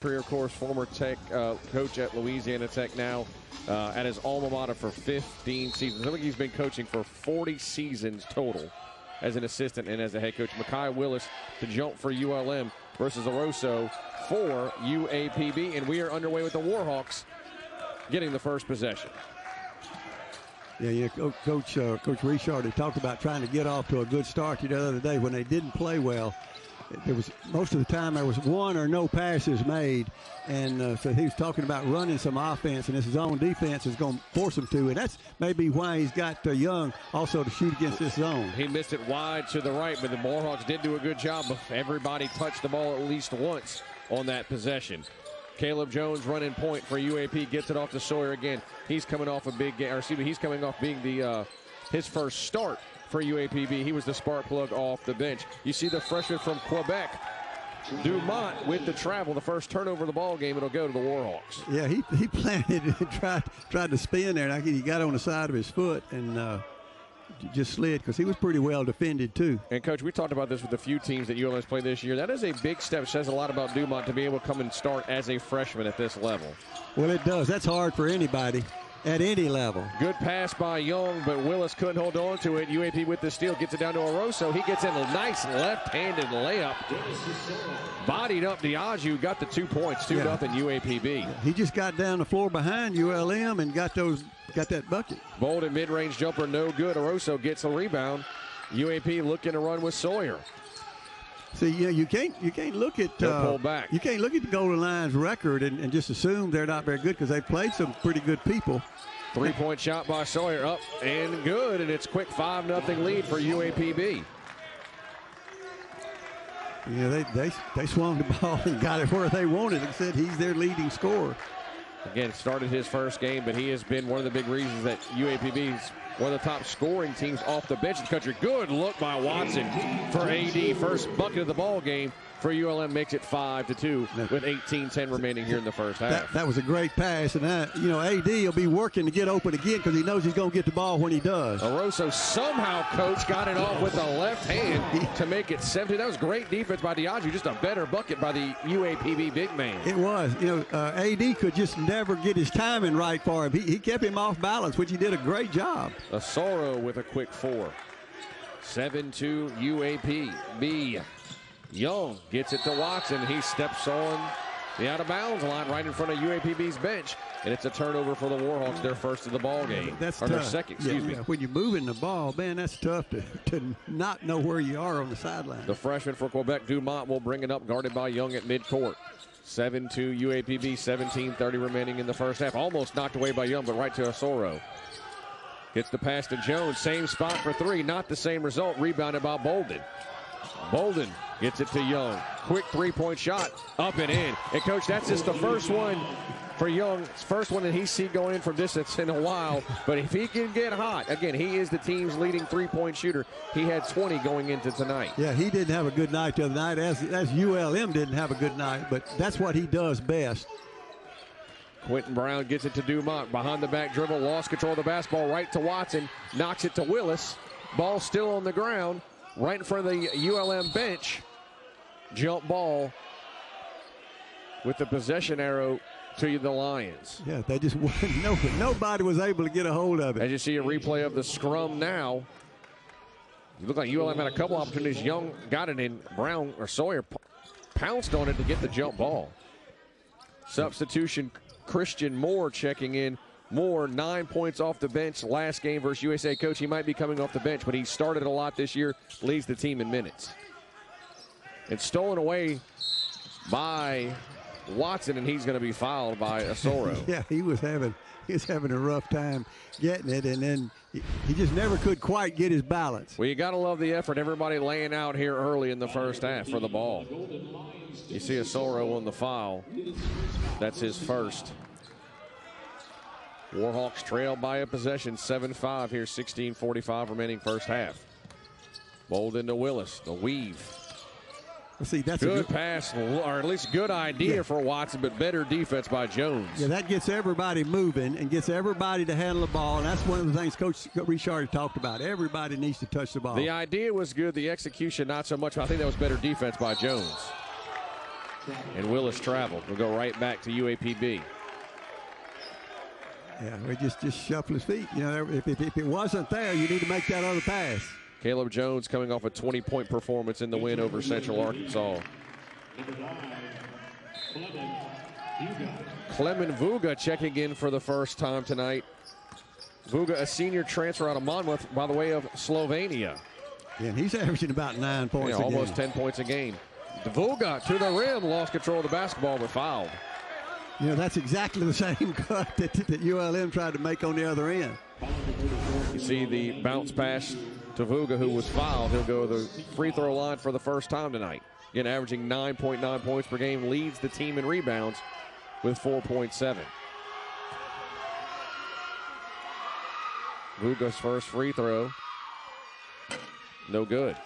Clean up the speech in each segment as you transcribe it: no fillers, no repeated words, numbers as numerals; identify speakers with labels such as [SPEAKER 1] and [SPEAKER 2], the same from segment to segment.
[SPEAKER 1] Career course, former Tech coach at Louisiana Tech now at his alma mater for 15 seasons. I think he's been coaching for 40 seasons total as an assistant and as a head coach. Mekhi Willis to jump for ULM versus Oroso for UAPB. And we are underway with the Warhawks getting the first possession.
[SPEAKER 2] Yeah, Coach Richard had talked about trying to get off to a good start the other day when they didn't play well. There was most of the time there was one or no passes made, and so he was talking about running some offense, and this zone defense is going to force him to, and that's maybe why he's got Young also to shoot against this zone.
[SPEAKER 1] He missed it wide to the right, but the Warhawks did do a good job. Everybody touched the ball at least once on that possession. Caleb Jones running point for UAP, gets it off to Sawyer again. He's coming off a big game, or excuse me, he's coming off being the his first start for UAPB. He was the spark plug off the bench. You see the freshman from Quebec, Dumont, with the travel. The first turnover of the ball game, it'll go to the Warhawks.
[SPEAKER 2] Yeah, he planted and tried to spin there, and he got on the side of his foot and just slid because he was pretty well defended too.
[SPEAKER 1] And Coach, we talked about this with a few teams that ULM has played this year. That is a big step. It says a lot about Dumont to be able to come and start as a freshman at this level.
[SPEAKER 2] Well, it does. That's hard for anybody at any level.
[SPEAKER 1] Good pass by Young, but Willis couldn't hold on to it. UAP with the steal gets it down to Oroso. He gets in a nice left-handed layup. Bodied up Diaghiou, got the 2 points, 2-0 UAPB.
[SPEAKER 2] He just got down the floor behind ULM and got that bucket.
[SPEAKER 1] Bolden mid-range jumper, no good. Oroso gets a rebound. UAP looking to run with Sawyer.
[SPEAKER 2] See, you can't look at
[SPEAKER 1] pull back.
[SPEAKER 2] You can't look at the Golden Lions record and just assume they're not very good because they played some pretty good people.
[SPEAKER 1] 3-point shot by Sawyer, up and good, and it's quick 5-0 lead for UAPB.
[SPEAKER 2] Yeah, they swung the ball and got it where they wanted. They said he's their leading scorer.
[SPEAKER 1] Again, started his first game, but he has been one of the big reasons that UAPB is one of the top scoring teams off the bench in the country. Good look by Watson for AD. First bucket of the ball game for ULM makes it 5-2 with 18:10 remaining here in the first half.
[SPEAKER 2] That was a great pass, and AD will be working to get open again because he knows he's going to get the ball when he does.
[SPEAKER 1] Oroso somehow, Coach, got it off with the left hand to make it 7-2. That was great defense by Diaghiou. Just a better bucket by the UAPB big man.
[SPEAKER 2] It was. AD could just never get his timing right for him. He kept him off balance, which he did a great job.
[SPEAKER 1] Asoro with a quick 4. 7-2 UAPB. Young gets it to Watson. He steps on the out-of-bounds line right in front of UAPB's bench. And it's a turnover for the Warhawks, their first of the ball game.
[SPEAKER 2] That's
[SPEAKER 1] or
[SPEAKER 2] tough.
[SPEAKER 1] Their second, excuse me.
[SPEAKER 2] When you're moving the ball, man, that's tough to not know where you are on the sideline.
[SPEAKER 1] The freshman for Quebec, Dumont, will bring it up, guarded by Young at midcourt. 7-2 UAPB, 17:30 remaining in the first half. Almost knocked away by Young, but right to Asoro. Gets the pass to Jones. Same spot for 3. Not the same result. Rebounded by Bolden. Bolden gets it to Young. Quick 3-point shot. Up and in. And, Coach, that's just the first one for Young. It's first one that he's seen going in from distance in a while. But if he can get hot, again, he is the team's leading 3-point shooter. He had 20 going into tonight.
[SPEAKER 2] Yeah, he didn't have a good night the other night, as ULM didn't have a good night. But that's what he does best.
[SPEAKER 1] Quentin Brown gets it to Dumont. Behind the back dribble, lost control of the basketball, right to Watson. Knocks it to Willis. Ball still on the ground, right in front of the ULM bench. Jump ball with the possession arrow to the Lions.
[SPEAKER 2] Yeah, they just nobody was able to get a hold of it.
[SPEAKER 1] As you see a replay of the scrum now, you look like ULM had a couple opportunities. Young got it in. Brown or Sawyer pounced on it to get the jump ball. Substitution, Christian Moore checking in. Moore, 9 points off the bench last game versus USA. Coach, he might be coming off the bench, but he started a lot this year, leads the team in minutes. It's stolen away by Watson, and he's going to be fouled by Asoro.
[SPEAKER 2] Yeah, he was having a rough time getting it, and then he just never could quite get his balance.
[SPEAKER 1] Well, you got to love the effort. Everybody laying out here early in the first half for the ball. You see Asoro on the foul. That's his first. Warhawks trail by a possession, 7-5 here, 16:45 remaining first half. Bolden to Willis, the weave.
[SPEAKER 2] See, that's
[SPEAKER 1] good
[SPEAKER 2] a good
[SPEAKER 1] pass, or at least good idea for Watson, but better defense by Jones.
[SPEAKER 2] Yeah, that gets everybody moving and gets everybody to handle the ball, and that's one of the things Coach Richard talked about. Everybody needs to touch the ball.
[SPEAKER 1] The idea was good. The execution, not so much. I think that was better defense by Jones. And Willis traveled. We'll go right back to UAPB.
[SPEAKER 2] Yeah, we just shuffle his feet. You know, if it wasn't there, you need to make that other pass.
[SPEAKER 1] Caleb Jones coming off a 20-point performance in the win over Central Arkansas. Clement Vuga checking in for the first time tonight. Vuga, a senior transfer out of Monmouth by the way of Slovenia.
[SPEAKER 2] Yeah, and he's averaging about 9 points a game.
[SPEAKER 1] Almost 10 points a game. Vuga to the rim, lost control of the basketball, but fouled.
[SPEAKER 2] You know, that's exactly the same cut that ULM tried to make on the other end.
[SPEAKER 1] You see the bounce pass to Vuga, who was fouled. He'll go to the free throw line for the first time tonight. Again, averaging 9.9 points per game, leads the team in rebounds with 4.7. Vuga's first free throw, no good.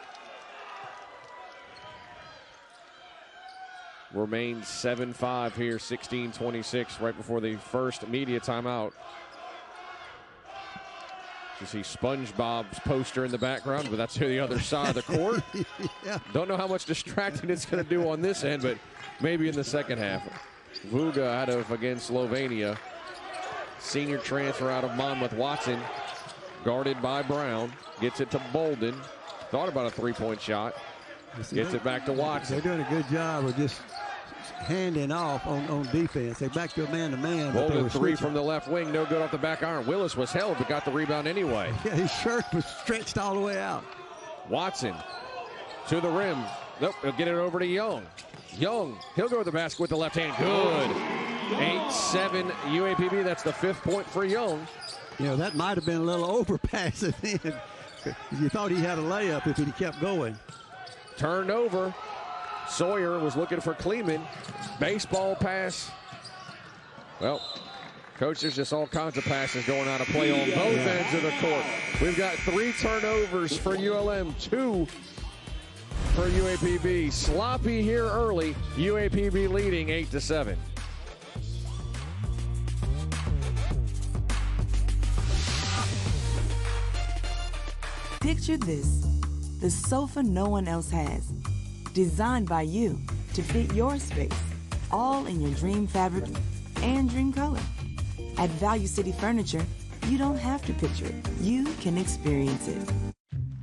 [SPEAKER 1] Remains 7-5 here, 16-26, right before the first media timeout. You see SpongeBob's poster in the background, but that's to the other side of the court.
[SPEAKER 2] Yeah.
[SPEAKER 1] Don't know how much distracting it's going to do on this end, but maybe in the second half. Vuga out of, again, Slovenia. Senior transfer out of Monmouth. Watson guarded by Brown. Gets it to Bolden. Thought about a three-point shot. Gets it back to Watson.
[SPEAKER 2] They're doing a good job of just handing off on defense. They back to a man-to-man.
[SPEAKER 1] Bolden three from the left wing. No good off the back iron. Willis was held but got the rebound anyway.
[SPEAKER 2] Yeah, his shirt was stretched all the way out.
[SPEAKER 1] Watson to the rim. Nope, he'll get it over to Young. Young, he'll go to the basket with the left hand. Good. 8-7 UAPB. That's the fifth point for Young.
[SPEAKER 2] You know, that might have been a little overpass at the end. You thought he had a layup if he kept going.
[SPEAKER 1] Turned over. Sawyer was looking for Kleeman. Baseball pass. Well, coach, there's just all kinds of passes going out of play on both ends of the court. We've got 3 turnovers for ULM, 2 for UAPB. Sloppy here early. UAPB leading 8-7.
[SPEAKER 3] Picture this, the sofa no one else has. Designed by you to fit your space, all in your dream fabric and dream color. At Value City Furniture, you don't have to picture it. You can experience it.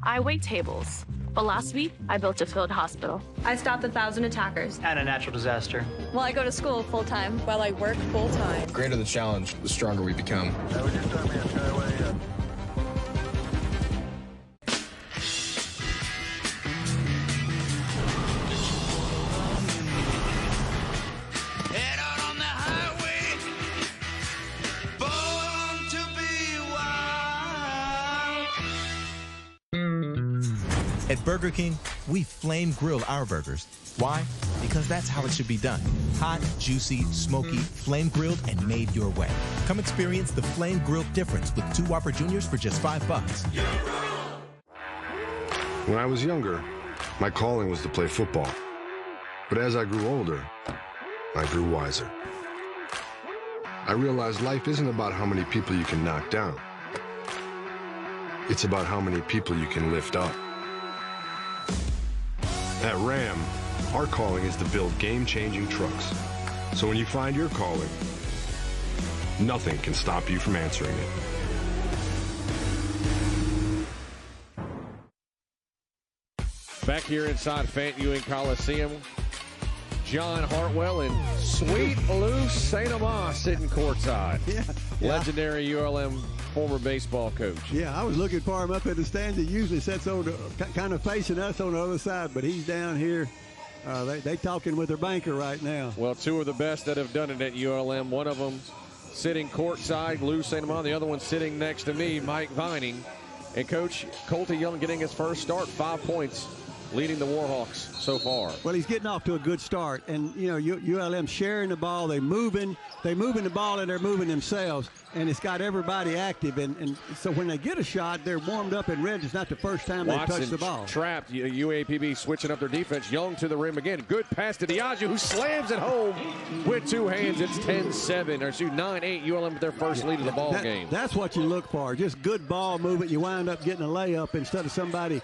[SPEAKER 4] I wait tables, but last week I built a field hospital.
[SPEAKER 5] I stopped 1,000 attackers.
[SPEAKER 6] And a natural disaster.
[SPEAKER 5] Well, I go to school full-time while I work full-time.
[SPEAKER 7] The greater the challenge, the stronger we become.
[SPEAKER 8] At Burger King, we flame grill our burgers. Why? Because that's how it should be done. Hot, juicy, smoky, flame grilled, and made your way. Come experience the flame grilled difference with 2 Whopper Juniors for just $5.
[SPEAKER 9] When I was younger, my calling was to play football. But as I grew older, I grew wiser. I realized life isn't about how many people you can knock down. It's about how many people you can lift up. At Ram, our calling is to build game-changing trucks. So when you find your calling, nothing can stop you from answering it.
[SPEAKER 1] Back here inside Fant Ewing Coliseum, John Hartwell and sweet Lou St. Amant sitting courtside.
[SPEAKER 2] Yeah.
[SPEAKER 1] Legendary ULM former baseball coach.
[SPEAKER 2] Yeah, I was looking for him up in the stands. He usually sits on the, kind of facing us on the other side, but he's down here. They talking with their banker right now.
[SPEAKER 1] Well, 2 of the best that have done it at ULM. One of them sitting courtside, Lou St. Amant. The other one sitting next to me, Mike Vining. And Coach Colty Young getting his first start, 5 points, leading the Warhawks so far.
[SPEAKER 2] Well, he's getting off to a good start, and you know ULM sharing the ball, they moving the ball, and they're moving themselves, and it's got everybody active, and so when they get a shot, they're warmed up and ready. It's not the first time they touch the ball.
[SPEAKER 1] Trapped. UAPB switching up their defense. Young to the rim again. Good pass to Diageo, who slams it home with 2 hands. It's 10-7, or excuse 9-8. ULM with their first lead of the ball game.
[SPEAKER 2] That's what you look for. Just good ball movement. You wind up getting a layup instead of somebody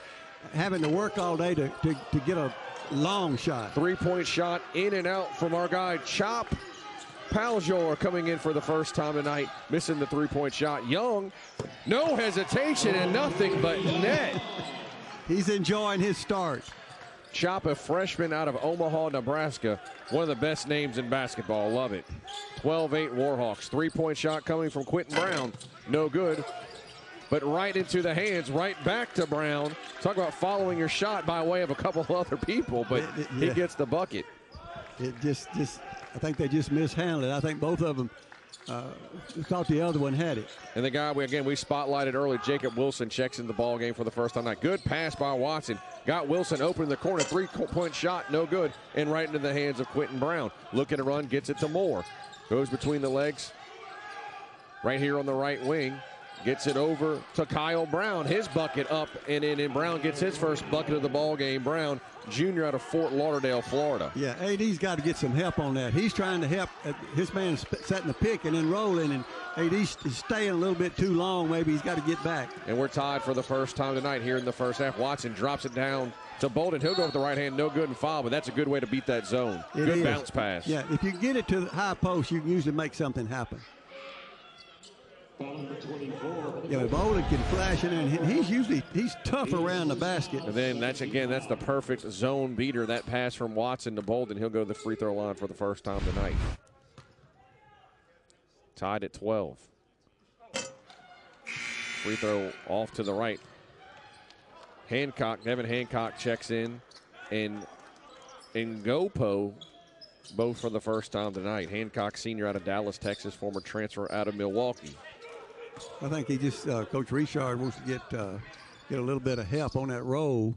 [SPEAKER 2] having to work all day to get a long shot.
[SPEAKER 1] Three-point shot in and out from our guy, Chop Paljor, coming in for the first time tonight, missing the three-point shot. Young, no hesitation and nothing but net.
[SPEAKER 2] He's enjoying his start.
[SPEAKER 1] Chop, a freshman out of Omaha, Nebraska. One of the best names in basketball. Love it. 12-8 Warhawks. Three-point shot coming from Quentin Brown. No good. But right into the hands, right back to Brown. Talk about following your shot by way of a couple of other people, but he gets the bucket.
[SPEAKER 2] It just I think they just mishandled it. I think both of them thought the other one had it.
[SPEAKER 1] And the guy, we spotlighted early, Jacob Wilson, checks in the ball game for the first time tonight. Good pass by Watson. Got Wilson open in the corner. Three-point shot, no good. And right into the hands of Quentin Brown. Looking to run, gets it to Moore. Goes between the legs. Right here on the right wing. Gets it over to Kyle Brown. His bucket up and in, and Brown gets his first bucket of the ball game. Brown, junior out of Fort Lauderdale, Florida.
[SPEAKER 2] Yeah, AD's got to get some help on that. He's trying to help. His man's setting the pick and then rolling, and AD's staying a little bit too long. Maybe he's got to get back.
[SPEAKER 1] And we're tied for the first time tonight here in the first half. Watson drops it down to Bolden. He'll go with the right hand, no good and foul, but that's a good way to beat that zone. Good bounce pass.
[SPEAKER 2] Yeah, if you get it to the high post, you can usually make something happen. Yeah, but Bolden can flash in, and he's tough around the basket.
[SPEAKER 1] And then that's the perfect zone beater. That pass from Watson to Bolden. He'll go to the free throw line for the first time tonight. Tied at 12. Free throw off to the right. Devin Hancock checks in, and Ngopo both for the first time tonight. Hancock, senior out of Dallas, Texas, former transfer out of Milwaukee.
[SPEAKER 2] I think he just, Coach Richard wants to get a little bit of help on that roll.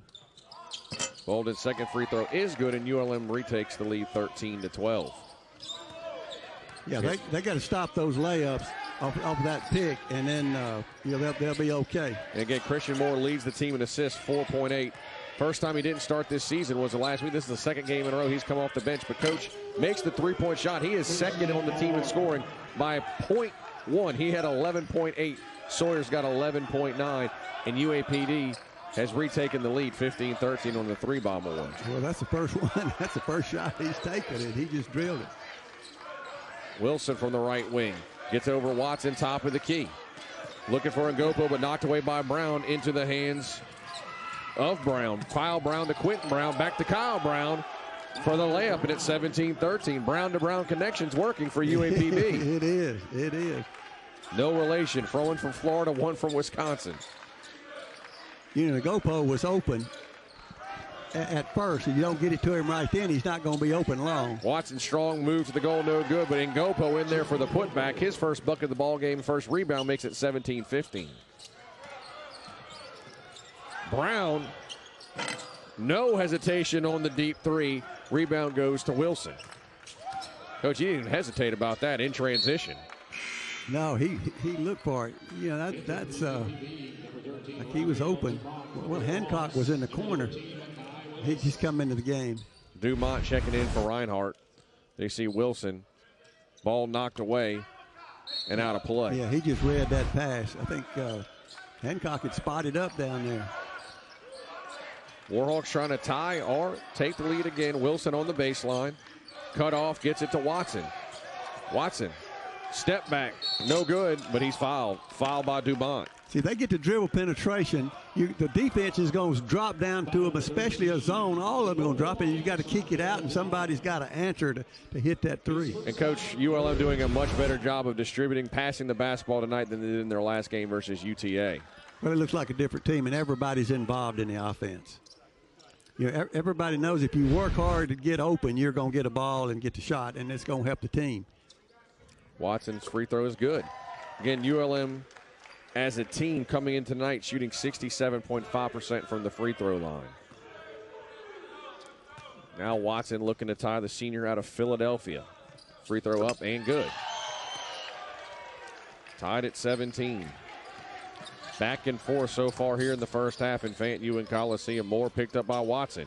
[SPEAKER 1] Bolden's second free throw is good, and ULM retakes the lead 13-12.
[SPEAKER 2] Yeah, they got to stop those layups off that pick, and then they'll be okay.
[SPEAKER 1] And again, Christian Moore leads the team in assists, 4.8. First time he didn't start this season was the last week. This is the second game in a row he's come off the bench. But Coach makes the three-point shot. He is second on the team in scoring by 0.1. He had 11.8. Sawyer's got 11.9. And UAPB has retaken the lead, 15-13 on the three by Moore.
[SPEAKER 2] Well, that's the first one. That's the first shot he's taken, and he just drilled it.
[SPEAKER 1] Wilson from the right wing. Gets over Watson, top of the key. Looking for Ngopo, but knocked away by Brown into the hands of Brown. Kyle Brown to Quentin Brown, back to Kyle Brown for the layup, and it's 17-13. Brown to Brown connections working for UAPB.
[SPEAKER 2] It is.
[SPEAKER 1] No relation. One from Florida, one from Wisconsin.
[SPEAKER 2] Ngopo was open at first. If you don't get it to him right then, he's not going to be open long.
[SPEAKER 1] Watson strong move to the goal, no good, but Ngopo in there for the putback. His first bucket of the ball game, first rebound, makes it 17-15. Brown, no hesitation on the deep three. Rebound goes to Wilson. Coach, you didn't hesitate about that in transition.
[SPEAKER 2] No, he looked for it. That's like he was open. Well, Hancock was in the corner. He just come into the game.
[SPEAKER 1] Dumont checking in for Reinhardt. They see Wilson. Ball knocked away and out of play.
[SPEAKER 2] Yeah, he just read that pass. I think Hancock had spotted up down there.
[SPEAKER 1] Warhawks trying to tie or take the lead again. Wilson on the baseline. Cut off, gets it to Watson. Watson, step back, no good, but he's fouled. Fouled by Dumont.
[SPEAKER 2] See, they get the dribble penetration. The defense is going to drop down to them, especially a zone. All of them are going to drop it. You got to kick it out, and somebody's got to answer to hit that three.
[SPEAKER 1] And Coach, ULM doing a much better job of distributing, passing the basketball tonight than they did in their last game versus UTA.
[SPEAKER 2] Well, it looks like a different team, and everybody's involved in the offense. Everybody knows if you work hard to get open, you're going to get a ball and get the shot, and it's going to help the team.
[SPEAKER 1] Watson's free throw is good. Again, ULM as a team coming in tonight shooting 67.5% from the free throw line. Now Watson looking to tie the senior out of Philadelphia. Free throw up and good. Tied at 17. Back and forth so far here in the first half in Fayette Ewing Coliseum. Moore picked up by Watson.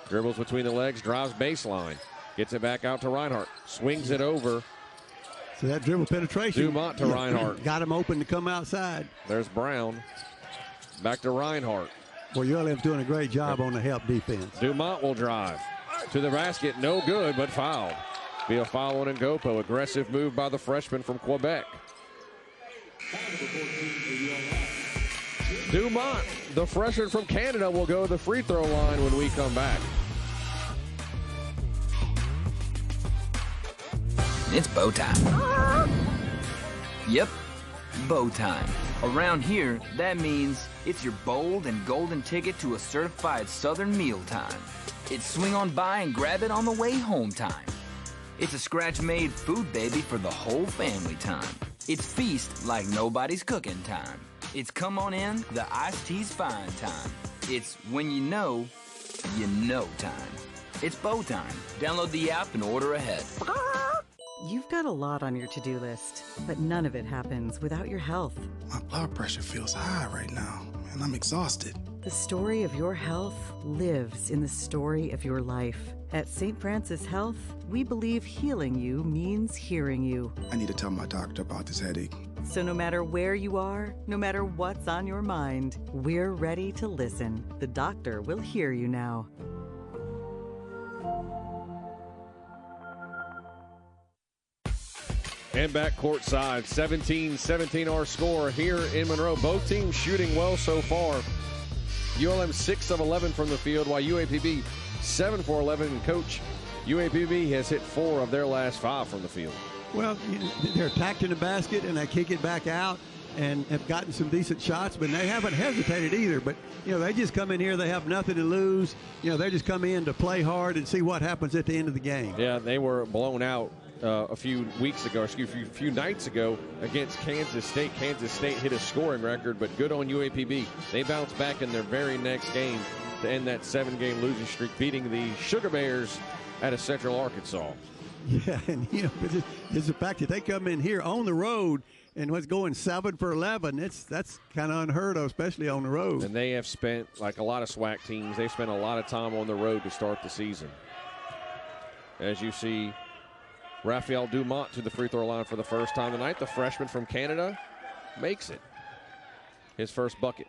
[SPEAKER 1] Dribbles between the legs, drives baseline. Gets it back out to Reinhardt. Swings it over.
[SPEAKER 2] So that dribble penetration.
[SPEAKER 1] Dumont to Reinhardt.
[SPEAKER 2] Got him open to come outside.
[SPEAKER 1] There's Brown. Back to Reinhardt.
[SPEAKER 2] Well, ULM's doing a great job on the help defense.
[SPEAKER 1] Dumont will drive to the basket. No good, but fouled. Be a foul on Ngopo. Aggressive move by the freshman from Quebec. Dumont, the freshman from Canada, will go to the free throw line when we come back.
[SPEAKER 6] It's bow time. Yep, bow time. Around here, that means it's your bold and golden ticket to a certified Southern meal time. It's swing on by and grab it on the way home time. It's a scratch-made food baby for the whole family time. It's feast like nobody's cooking time. It's come on in, the iced tea's fine time. It's when you know time. It's bow time. Download the app and order ahead.
[SPEAKER 10] You've got a lot on your to-do list, but none of it happens without your health.
[SPEAKER 11] My blood pressure feels high right now, and I'm exhausted.
[SPEAKER 10] The story of your health lives in the story of your life. At St. Francis Health, we believe healing you means hearing you.
[SPEAKER 11] I need to tell my doctor about this headache.
[SPEAKER 10] So no matter where you are, no matter what's on your mind, we're ready to listen. The doctor will hear you now.
[SPEAKER 1] And back courtside, 17-17 our score here in Monroe. Both teams shooting well so far. ULM 6 of 11 from the field, while UAPB 7 for 11. And Coach, UAPB has hit 4 of their last 5 from the field.
[SPEAKER 2] Well, they're attacked in the basket and they kick it back out and have gotten some decent shots, but they haven't hesitated either. But, they just come in here, they have nothing to lose. They just come in to play hard and see what happens at the end of the game.
[SPEAKER 1] Yeah, they were blown out a few nights ago against Kansas State. Kansas State hit a scoring record, but good on UAPB. They bounced back in their very next game to end that 7-game losing streak, beating the Sugar Bears out of Central Arkansas.
[SPEAKER 2] Yeah, and it's the fact that they come in here on the road and was going 7 for 11. That's kind of unheard of, especially on the road.
[SPEAKER 1] And they have spent, like a lot of SWAC teams, they've spent a lot of time on the road to start the season. As you see, Raphael Dumont to the free throw line for the first time tonight. The freshman from Canada makes it. His first bucket.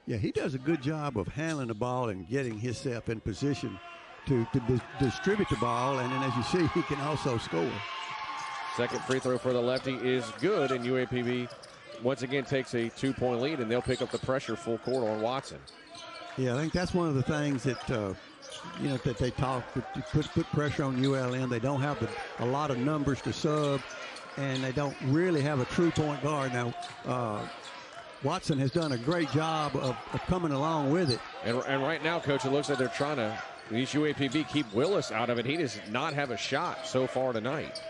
[SPEAKER 2] Yeah, he does a good job of handling the ball and getting himself in position to distribute the ball, and then as you see, he can also score.
[SPEAKER 1] Second free throw for the lefty is good, and UAPB once again takes a 2-point lead, and they'll pick up the pressure full court on Watson.
[SPEAKER 2] Yeah, I think that's one of the things that that they talk to put pressure on ULM. They don't have a lot of numbers to sub, and they don't really have a true point guard. Now, Watson has done a great job of coming along with it.
[SPEAKER 1] And right now, Coach, it looks like they're trying to, these UAPB, keep Willis out of it. He does not have a shot so far tonight.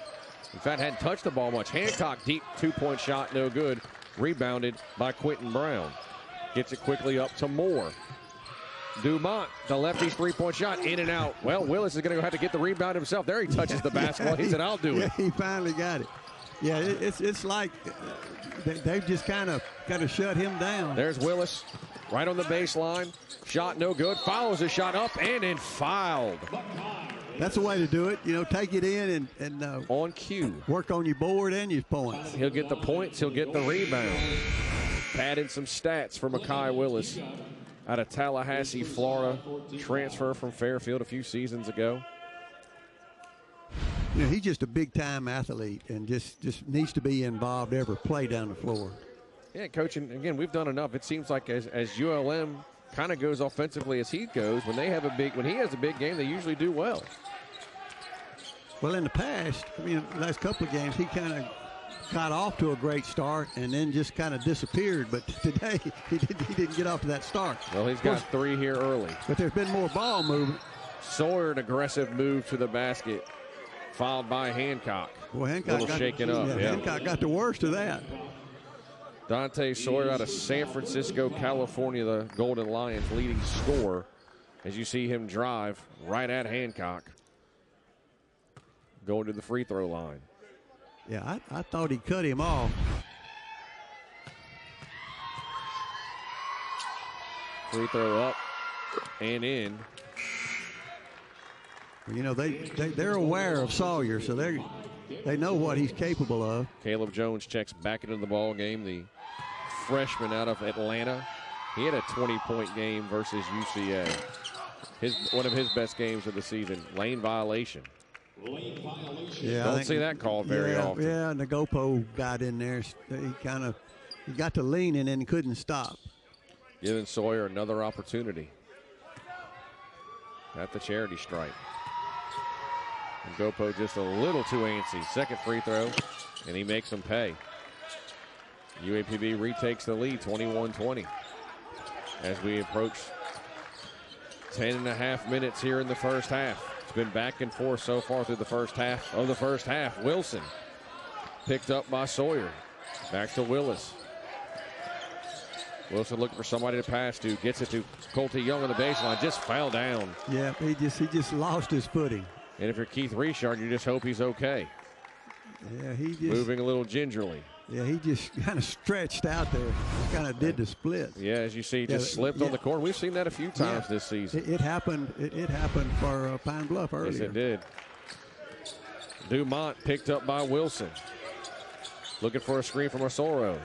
[SPEAKER 1] In fact, hadn't touched the ball much. Hancock, deep 2-point shot, no good. Rebounded by Quentin Brown. Gets it quickly up to Moore. Dumont, the lefty's 3-point shot, in and out. Well, Willis is going to have to get the rebound himself. There he touches the basketball. He said, I'll do it.
[SPEAKER 2] Yeah, he finally got it. Yeah, it's like they've just kind of shut him down.
[SPEAKER 1] There's Willis right on the baseline. Shot no good. Follows the shot up and in, fouled.
[SPEAKER 2] That's the way to do it. Take it in and
[SPEAKER 1] on cue.
[SPEAKER 2] Work on your board and your points.
[SPEAKER 1] He'll get the points. He'll get the rebound. Padded some stats for Mekhi Willis out of Tallahassee, Florida. Transfer from Fairfield a few seasons ago.
[SPEAKER 2] He's just a big-time athlete and just needs to be involved every play down the floor.
[SPEAKER 1] Yeah, Coach, and again, we've done enough. It seems like as ULM kind of goes offensively as he goes, when he has a big game, they usually do well.
[SPEAKER 2] Well, in the past, the last couple of games, he kind of got off to a great start and then just kind of disappeared. But today, he didn't get off to that start.
[SPEAKER 1] Well, he's got 3 here early.
[SPEAKER 2] But there's been more ball movement.
[SPEAKER 1] Sawyer, an aggressive move to the basket, fouled by Hancock.
[SPEAKER 2] Well, Hancock got shaken up. Yeah, Hancock got the worst of that.
[SPEAKER 1] Dante Sawyer out of San Francisco, California, the Golden Lions leading scorer. As you see him drive right at Hancock. Going to the free throw line.
[SPEAKER 2] Yeah, I thought he cut him off.
[SPEAKER 1] Free throw up and in.
[SPEAKER 2] They're aware of Sawyer, so they know what he's capable of.
[SPEAKER 1] Caleb Jones checks back into the ball game. The freshman out of Atlanta, He had a 20-point game versus UCA. One of his best games of the season. Lane violation.
[SPEAKER 2] Yeah,
[SPEAKER 1] Don't see that called very often.
[SPEAKER 2] Yeah, and the GoPro got in there. He got to leaning and couldn't stop.
[SPEAKER 1] Giving Sawyer another opportunity at the charity stripe. And GoPro just a little too antsy. Second free throw, and he makes them pay. UAPB retakes the lead, 21-20. As we approach 10.5 minutes here in the first half. It's been back and forth so far through the first half of the first half. Wilson picked up by Sawyer. Back to Willis. Wilson looking for somebody to pass to. Gets it to Colty Young on the baseline. Just fell down.
[SPEAKER 2] Yeah, he just lost his footing.
[SPEAKER 1] And if you're Keith Richard, you just hope he's okay.
[SPEAKER 2] Yeah, he just
[SPEAKER 1] moving a little gingerly.
[SPEAKER 2] Yeah, he just kind of stretched out there. Kind of did the split.
[SPEAKER 1] Yeah, as you see, just slipped on the court. We've seen that a few times this season.
[SPEAKER 2] It happened. It happened for Pine Bluff earlier.
[SPEAKER 1] Yes, it did. Dumont picked up by Wilson. Looking for a screen from Osoro.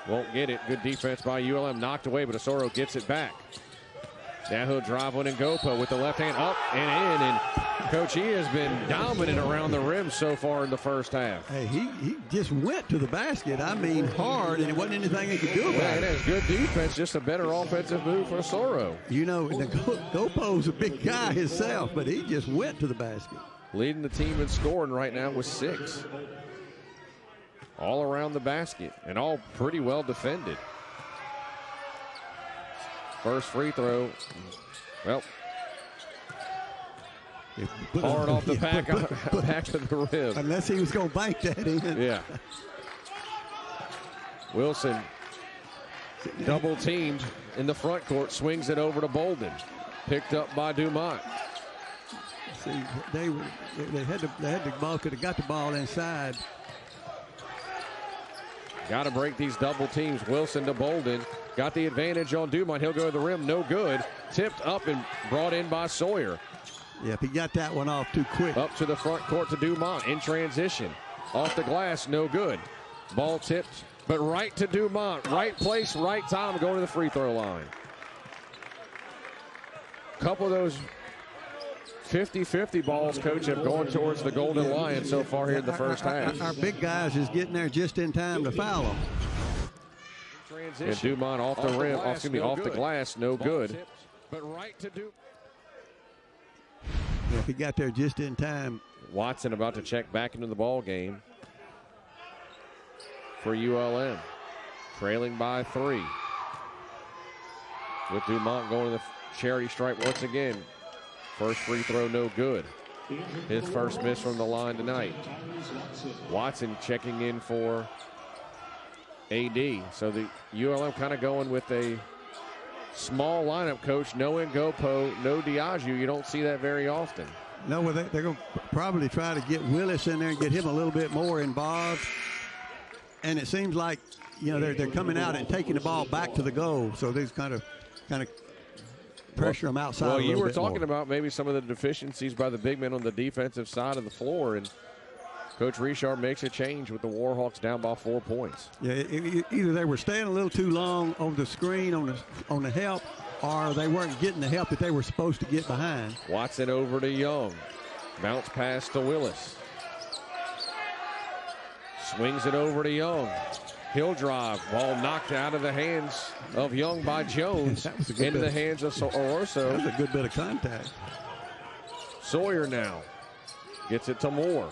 [SPEAKER 1] Won't get it. Good defense by ULM. Knocked away, but Osoro gets it back. Now he'll drive one and Gopo with the left hand up and in. And Coach, he has been dominant around the rim so far in the first half.
[SPEAKER 2] Hey, he just went to the basket. I mean, hard, and it wasn't anything he could do about it.
[SPEAKER 1] It is good defense, just a better offensive move for Osoro.
[SPEAKER 2] You know, Gopo's a big guy himself, but he just went to the basket.
[SPEAKER 1] Leading the team in scoring right now with 6. All around the basket and all pretty well defended. First free throw. Well, hard off the back of the rim.
[SPEAKER 2] Unless he was going to bank that in.
[SPEAKER 1] Yeah. Wilson double teamed in the front court, swings it over to Bolden. Picked up by Dumont.
[SPEAKER 2] See, they had the ball, could have got the ball inside.
[SPEAKER 1] Got to break these double teams. Wilson to Bolden. Got the advantage on Dumont. He'll go to the rim. No good. Tipped up and brought in by Sawyer.
[SPEAKER 2] Yeah, if he got that one off too quick.
[SPEAKER 1] Up to the front court to Dumont in transition. Off the glass, no good. Ball tipped, but right to Dumont. Right place, right time, going to the free throw line. Couple of those 50-50 balls, Coach, have gone towards the Golden Lions so far here in the first half.
[SPEAKER 2] Our big guys is getting there just in time to foul them.
[SPEAKER 1] And Dumont off the rim, off the glass, no good.
[SPEAKER 2] But right to do. Yeah, if he got there just in time.
[SPEAKER 1] Watson about to check back into the ball game for ULM. Trailing by 3. With Dumont going to the charity stripe once again. First free throw, no good. His first miss from the line tonight. Watson checking in for AD. So the ULM kind of going with a small lineup, Coach. No Ngopo, no Diageo. You don't see that very often.
[SPEAKER 2] No, well, they're going to probably try to get Willis in there and get him a little bit more involved. And it seems like, you know, they're coming out and taking the ball back to the goal. So there's kind of pressure them outside.
[SPEAKER 1] Well, you were talking about maybe some of the deficiencies by the big men on the defensive side of the floor, and Coach Richard makes a change with the Warhawks down by 4 points.
[SPEAKER 2] Yeah, either they were staying a little too long on the screen on the help, or they weren't getting the help that they were supposed to get behind.
[SPEAKER 1] Watson over to Young. Bounce pass to Willis. Swings it over to Young. He'll drive. Ball knocked out of the hands of Young by Jones into the hands of Orso.
[SPEAKER 2] That was a good bit of contact.
[SPEAKER 1] Sawyer now gets it to Moore.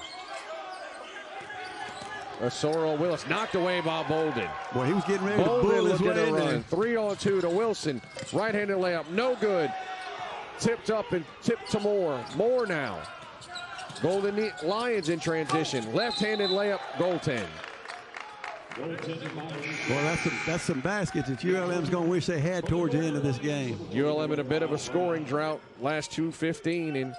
[SPEAKER 1] Osoro Willis knocked away by Bolden.
[SPEAKER 2] Boy, he was getting ready to bull his way in there.
[SPEAKER 1] 3-on-2 to Wilson. Right-handed layup, no good. Tipped up and tipped to Moore. Moore now. Golden Lions in transition. Left-handed layup, goaltend.
[SPEAKER 2] Well, that's some baskets that ULM's going to wish they had towards the end of this game.
[SPEAKER 1] ULM in a bit of a scoring drought, last 2:15, and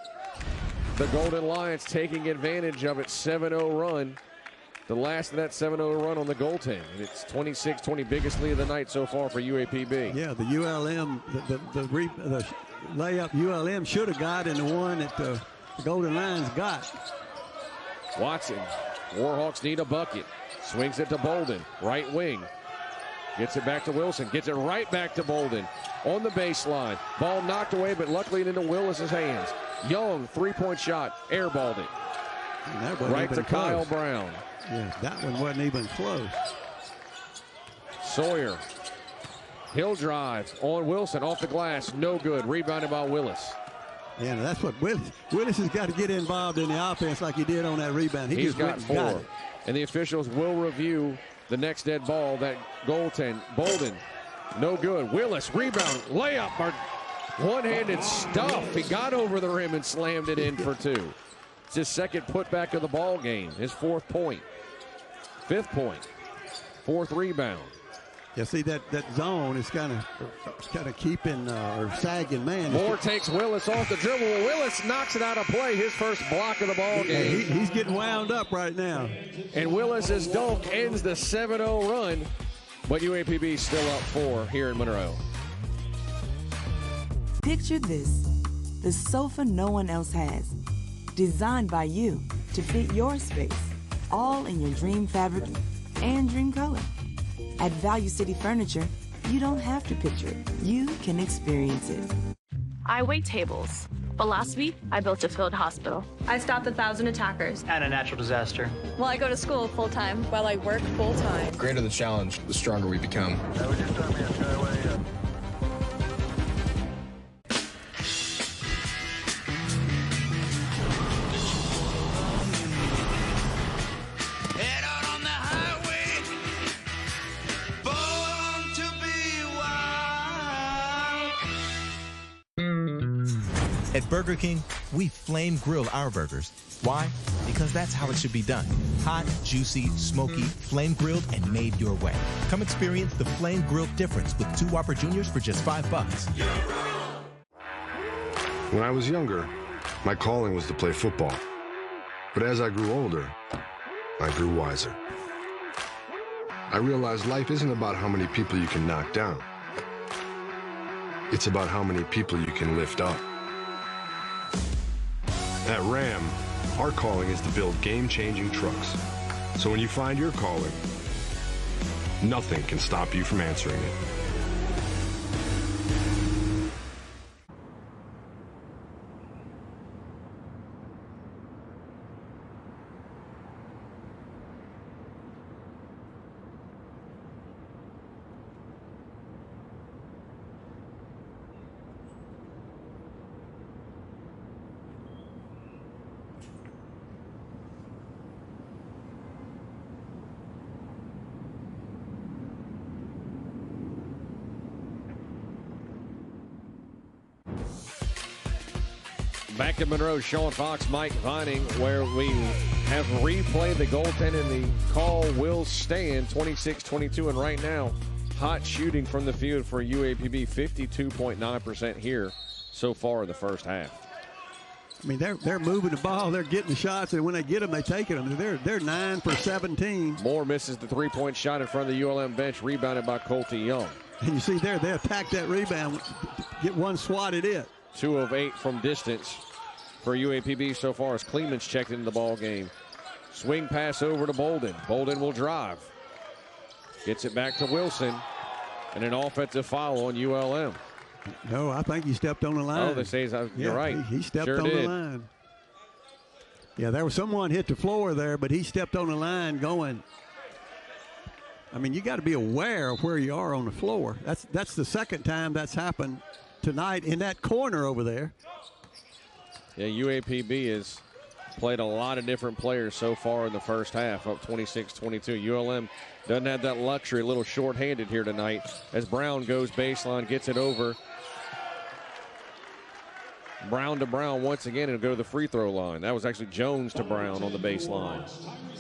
[SPEAKER 1] the Golden Lions taking advantage of its 7-0 run. The last of that 7-0 run on the goaltend. And it's 26-20, biggest lead of the night so far for UAPB.
[SPEAKER 2] Yeah, the ULM, the layup ULM should have got, and the one that the Golden Lions got.
[SPEAKER 1] Watson, Warhawks need a bucket. Swings it to Bolden, right wing. Gets it back to Wilson. Gets it right back to Bolden on the baseline. Ball knocked away, but luckily into Willis's hands. Young, three-point shot, airballed it. Right to Kyle Brown.
[SPEAKER 2] Yeah, that one wasn't even close.
[SPEAKER 1] Sawyer. He'll drive on Wilson off the glass. No good. Rebounded by Willis.
[SPEAKER 2] Yeah, that's what Willis has got to get involved in the offense like he did on that rebound.
[SPEAKER 1] He's got 4. And the officials will review the next dead ball, that goaltend. Bolden, no good. Willis, rebound, layup, or one-handed stuff. He got over the rim and slammed it in for 2. It's his second putback of the ball game, his 4th point. 5th point, 4th rebound.
[SPEAKER 2] Yeah, see that zone is kind of keeping or sagging man.
[SPEAKER 1] Moore takes Willis off the dribble. Willis knocks it out of play. His first block of the ball game.
[SPEAKER 2] He's getting wound up right now.
[SPEAKER 1] And Willis's dunk ends the 7-0 run, but UAPB still up 4 here in Monroe.
[SPEAKER 3] Picture this: the sofa no one else has, designed by you to fit your space, all in your dream fabric and dream color. At Value City Furniture, you don't have to picture it. You can experience it.
[SPEAKER 4] I wait tables, but last week I built a field hospital.
[SPEAKER 5] I stopped 1,000 attackers.
[SPEAKER 12] And a natural disaster.
[SPEAKER 5] Well, I go to school full-time while I work full-time.
[SPEAKER 7] The greater the challenge, the stronger we become.
[SPEAKER 8] At Burger King, we flame grill our burgers. Why? Because that's how it should be done. Hot, juicy, smoky, flame grilled, and made your way. Come experience the flame grilled difference with 2 Whopper Juniors for just $5.
[SPEAKER 9] When I was younger, my calling was to play football. But as I grew older, I grew wiser. I realized life isn't about how many people you can knock down. It's about how many people you can lift up. At Ram, our calling is to build game-changing trucks. So when you find your calling, nothing can stop you from answering it.
[SPEAKER 1] Back to Monroe, Sean Fox, Mike Vining, where we have replayed the goaltend, and the call will stand 26-22. And right now, hot shooting from the field for UAPB, 52.9% here so far in the first half.
[SPEAKER 2] I mean, they're moving the ball, they're getting the shots, and when they get them, they take them. They're 9 for 17.
[SPEAKER 1] Moore misses the three-point shot in front of the ULM bench, rebounded by Colty Young.
[SPEAKER 2] And you see there, they attack that rebound, get one swat at it.
[SPEAKER 1] 2 of 8 from distance for UAPB so far as Clemens checked into the ball game. Swing pass over to Bolden. Bolden will drive. Gets it back to Wilson. And an offensive foul on ULM.
[SPEAKER 2] No, I think he stepped on the line.
[SPEAKER 1] Oh, they say you're right.
[SPEAKER 2] He stepped
[SPEAKER 1] sure
[SPEAKER 2] on
[SPEAKER 1] did.
[SPEAKER 2] the line. Yeah, there was someone hit the floor there, but he stepped on the line going. I mean, you got to be aware of where you are on the floor. That's the second time that's happened tonight in that corner over there.
[SPEAKER 1] Yeah, UAPB has played a lot of different players so far in the first half, up 26-22. ULM doesn't have that luxury, a little short-handed here tonight as Brown goes baseline, gets it over. Brown to Brown once again and go to the free throw line. That was actually Jones to Brown on the baseline.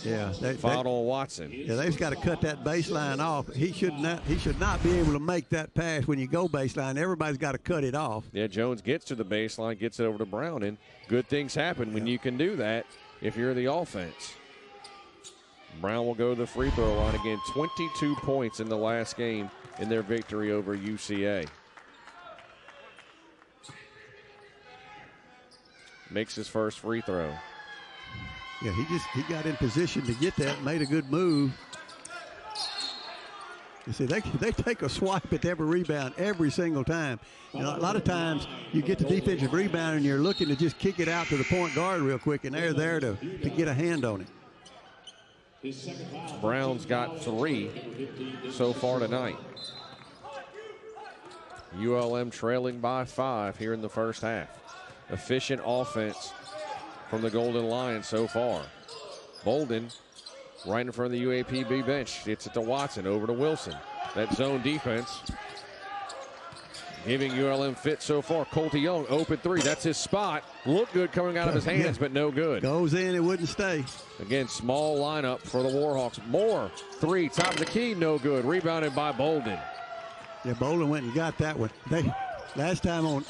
[SPEAKER 2] Yeah,
[SPEAKER 1] fouled on Watson.
[SPEAKER 2] Yeah, they've got to cut that baseline off. He should not be able to make that pass when you go baseline. Everybody's got to cut it off.
[SPEAKER 1] Yeah, Jones gets to the baseline, gets it over to Brown, and good things happen when you can do that if you're the offense. Brown will go to the free throw line again. 22 points in the last game in their victory over UCA. Makes his first free throw.
[SPEAKER 2] Yeah, he got in position to get that, made a good move. You see, they take a swipe at every rebound every single time. You know, a lot of times you get the defensive rebound and you're looking to just kick it out to the point guard real quick, and they're there to get a hand on it.
[SPEAKER 1] Brown's got 3 so far tonight. ULM trailing by 5 here in the first half. Efficient offense from the Golden Lions so far. Bolden right in front of the UAPB bench. Gets it to Watson, over to Wilson. That zone defense giving ULM fit so far. Colty Young, open 3. That's his spot. Looked good coming out of his hands, but no good.
[SPEAKER 2] Goes in, it wouldn't stay.
[SPEAKER 1] Again, small lineup for the Warhawks. Moore, 3, top of the key, no good. Rebounded by Bolden.
[SPEAKER 2] Yeah, Bolden went and got that one. Last time on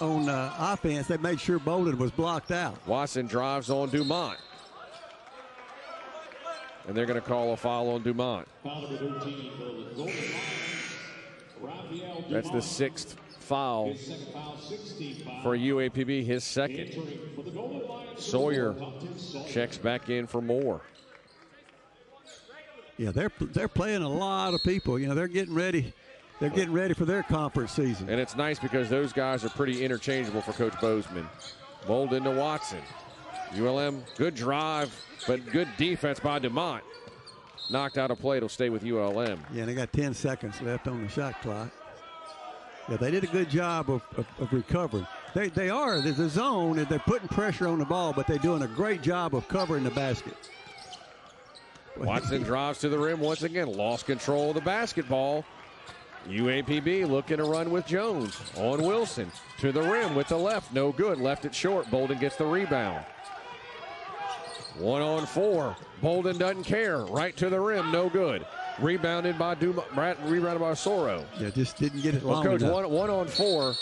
[SPEAKER 2] offense, they made sure Bolden was blocked out.
[SPEAKER 1] Watson drives on Dumont. And they're going to call a foul on Dumont. That's the 6th foul for UAPB, his 2nd. Sawyer checks back in for Moore.
[SPEAKER 2] Yeah, they're playing a lot of people. You know, they're getting ready. They're getting ready for their conference season.
[SPEAKER 1] And it's nice because those guys are pretty interchangeable for Coach Bozeman. Bolden to Watson. ULM, good drive, but good defense by Dumont. Knocked out a play. It'll stay with ULM.
[SPEAKER 2] Yeah, they got 10 seconds left on the shot clock. Yeah, they did a good job of recovering. They are. There's a zone, and they're putting pressure on the ball, but they're doing a great job of covering the basket.
[SPEAKER 1] Watson drives to the rim once again. Lost control of the basketball. UAPB looking to run with Jones on Wilson. To the rim with the left. No good. Left it short. Bolden gets the rebound. 1-on-4. Bolden doesn't care. Right to the rim. No good. Rebounded by rebounded by Soro.
[SPEAKER 2] Yeah, just didn't get it long
[SPEAKER 1] Coach,
[SPEAKER 2] enough.
[SPEAKER 1] 1-on-4.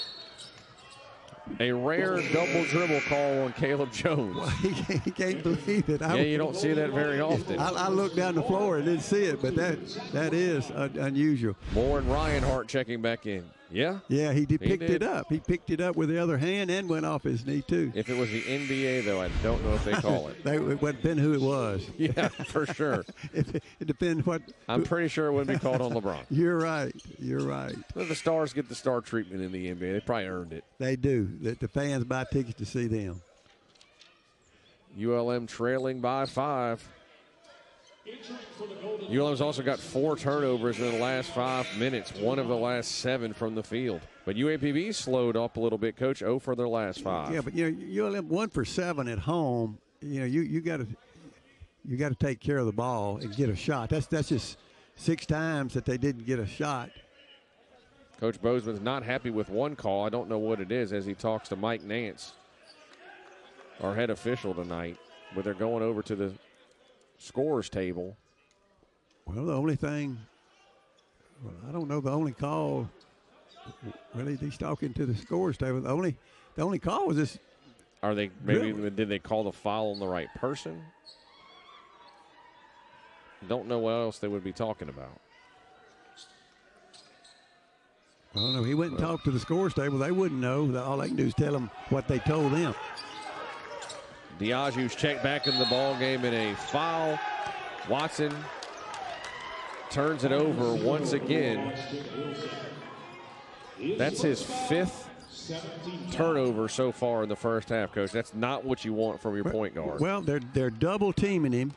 [SPEAKER 1] A rare double dribble call on Caleb Jones.
[SPEAKER 2] Well, he can't believe it.
[SPEAKER 1] Yeah, you don't see that very often.
[SPEAKER 2] I looked down the floor and didn't see it, but that is unusual.
[SPEAKER 1] Moore and Reinhart checking back in. Yeah?
[SPEAKER 2] Yeah, he picked it up. He picked it up with the other hand and went off his knee, too.
[SPEAKER 1] If it was the NBA, though, I don't know if they call it.
[SPEAKER 2] It would depend who it was.
[SPEAKER 1] Yeah, for sure.
[SPEAKER 2] It depends what.
[SPEAKER 1] I'm pretty sure it wouldn't be called on LeBron.
[SPEAKER 2] You're right. You're right.
[SPEAKER 1] Well, the stars get the star treatment in the NBA. They probably earned it.
[SPEAKER 2] They do. The fans buy tickets to see them.
[SPEAKER 1] ULM trailing by 5. ULM's also got 4 turnovers in the last 5 minutes, 1 of the last 7 from the field. But UAPB slowed up a little bit, Coach. 0 for their last 5.
[SPEAKER 2] Yeah, but you know, ULM 1 for 7 at home. You know, you got to take care of the ball and get a shot. That's just 6 times that they didn't get a shot.
[SPEAKER 1] Coach Bozeman's not happy with one call. I don't know what it is as he talks to Mike Nance, our head official tonight, but they're going over to the scorers table.
[SPEAKER 2] Well, the only thing, I don't know, the only call, really, he's talking to the scorers table. The only call was this.
[SPEAKER 1] Are they, did they call the foul on the right person? Don't know what else they would be talking about.
[SPEAKER 2] I don't know. He went and talked to the scorers table. They wouldn't know. All they can do is tell them what they told them.
[SPEAKER 1] Diagiu's checked back in the ball game in a foul. Watson turns it over once again. That's his 5th turnover so far in the first half, Coach. That's not what you want from your point guard.
[SPEAKER 2] Well, they're double teaming him,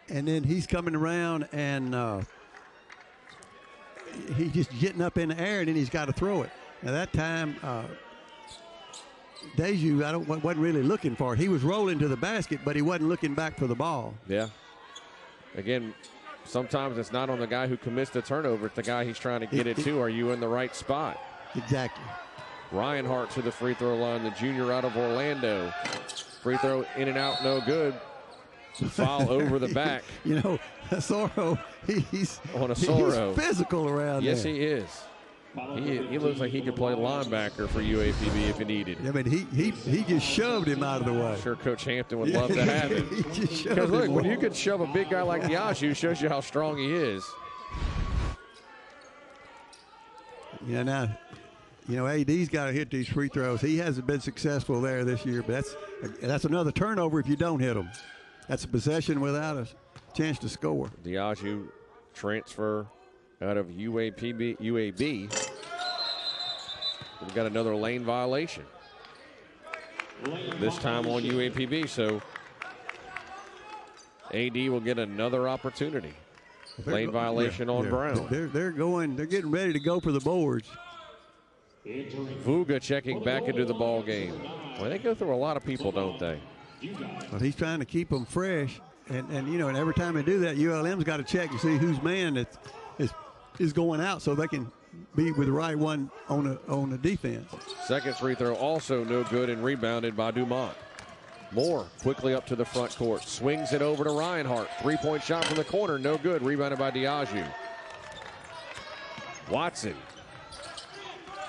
[SPEAKER 2] and then he's coming around and he's just getting up in the air, and then he's got to throw it. Now that time, Diagiu, wasn't really looking for it. He was rolling to the basket, but he wasn't looking back for the ball.
[SPEAKER 1] Yeah. Again, sometimes it's not on the guy who commits the turnover. It's the guy he's trying to get it to. Are you in the right spot?
[SPEAKER 2] Exactly.
[SPEAKER 1] Reinhart to the free throw line, the junior out of Orlando. Free throw in and out, no good. Foul over the back.
[SPEAKER 2] You know, Soro, he's physical around
[SPEAKER 1] yes,
[SPEAKER 2] there.
[SPEAKER 1] He is. He looks like he could play linebacker for UAPB if he needed.
[SPEAKER 2] I mean, he just shoved him out of the way.
[SPEAKER 1] I'm sure Coach Hampton would love to have him. Because look, when you can shove a big guy like Diagiu, shows you how strong he is.
[SPEAKER 2] Yeah, now, you know, AD's got to hit these free throws. He hasn't been successful there this year, but that's another turnover if you don't hit them. That's a possession without a chance to score.
[SPEAKER 1] Diagiu transfer out of UAPB. We've got another lane violation. This time on UAPB, so AD will get another opportunity. Lane violation on Brown.
[SPEAKER 2] They're getting ready to go for the boards.
[SPEAKER 1] Vuga checking back into the ball game. Well, they go through a lot of people, don't they?
[SPEAKER 2] Well, he's trying to keep them fresh, and every time they do that, ULM's got to check and see whose man that is going out, so they can be with the right one on the defense.
[SPEAKER 1] Second free throw also no good and rebounded by Dumont. Moore quickly up to the front court, swings it over to Reinhardt. 3-point shot from the corner, no good. Rebounded by Diaghiou. Watson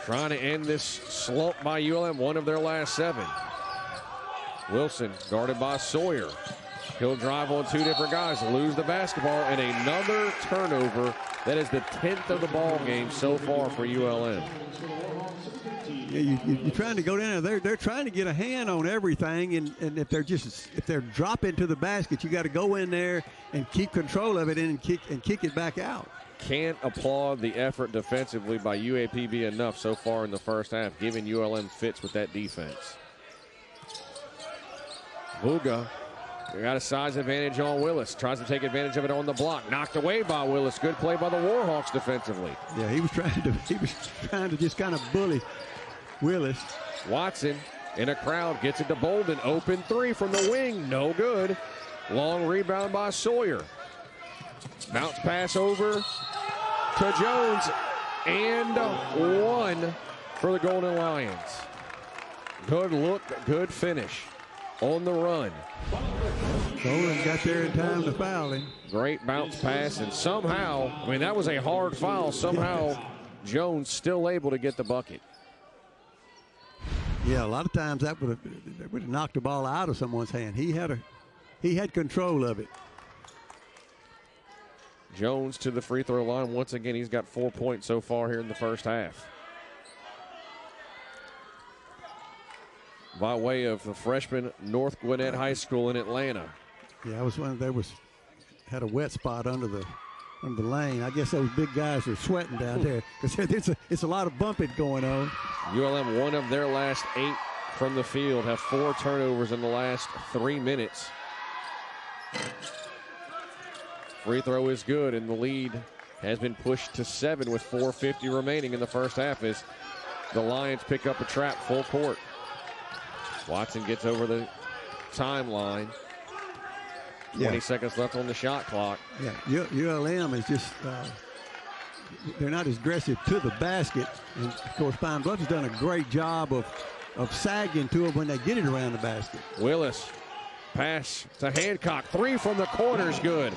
[SPEAKER 1] trying to end this slump by ULM, one of their last 7. Wilson guarded by Sawyer. He'll drive on 2 different guys, lose the basketball, and another turnover. That is the 10th of the ball game so far for ULM.
[SPEAKER 2] Yeah, you're trying to go down there. They're trying to get a hand on everything, and if they're dropping to the basket, you got to go in there and keep control of it and kick it back out.
[SPEAKER 1] Can't applaud the effort defensively by UAPB enough so far in the first half, giving ULM fits with that defense. Vuga got a size advantage on Willis. Tries to take advantage of it on the block. Knocked away by Willis. Good play by the Warhawks defensively.
[SPEAKER 2] Yeah, he was trying to just kind of bully Willis.
[SPEAKER 1] Watson in a crowd gets it to Bolden. Open 3 from the wing. No good. Long rebound by Sawyer. Bounce pass over to Jones. And 1 for the Golden Lions. Good look, good finish on the run.
[SPEAKER 2] Golden got there in time to foul him.
[SPEAKER 1] Great bounce pass, and somehow, I mean, that was a hard foul. Somehow, Jones still able to get the bucket.
[SPEAKER 2] Yeah, a lot of times that would have knocked the ball out of someone's hand. He had control of it.
[SPEAKER 1] Jones to the free throw line. Once again, he's got 4 points so far here in the first half. By way of the freshman North Gwinnett High School in Atlanta.
[SPEAKER 2] Yeah, I was one. Had a wet spot under the lane. I guess those big guys are sweating down there because it's a lot of bumping going on.
[SPEAKER 1] ULM, one of their last 8 from the field, have 4 turnovers in the last 3 minutes. Free throw is good, and the lead has been pushed to 7 with 4:50 remaining in the first half as the Lions pick up a trap full court. Watson gets over the timeline. 20 seconds left on the shot clock.
[SPEAKER 2] Yeah, ULM is just, they're not as aggressive to the basket. And, of course, Pine Bluff has done a great job of sagging to them when they get it around the basket.
[SPEAKER 1] Willis, pass to Hancock. 3 from the corner is good.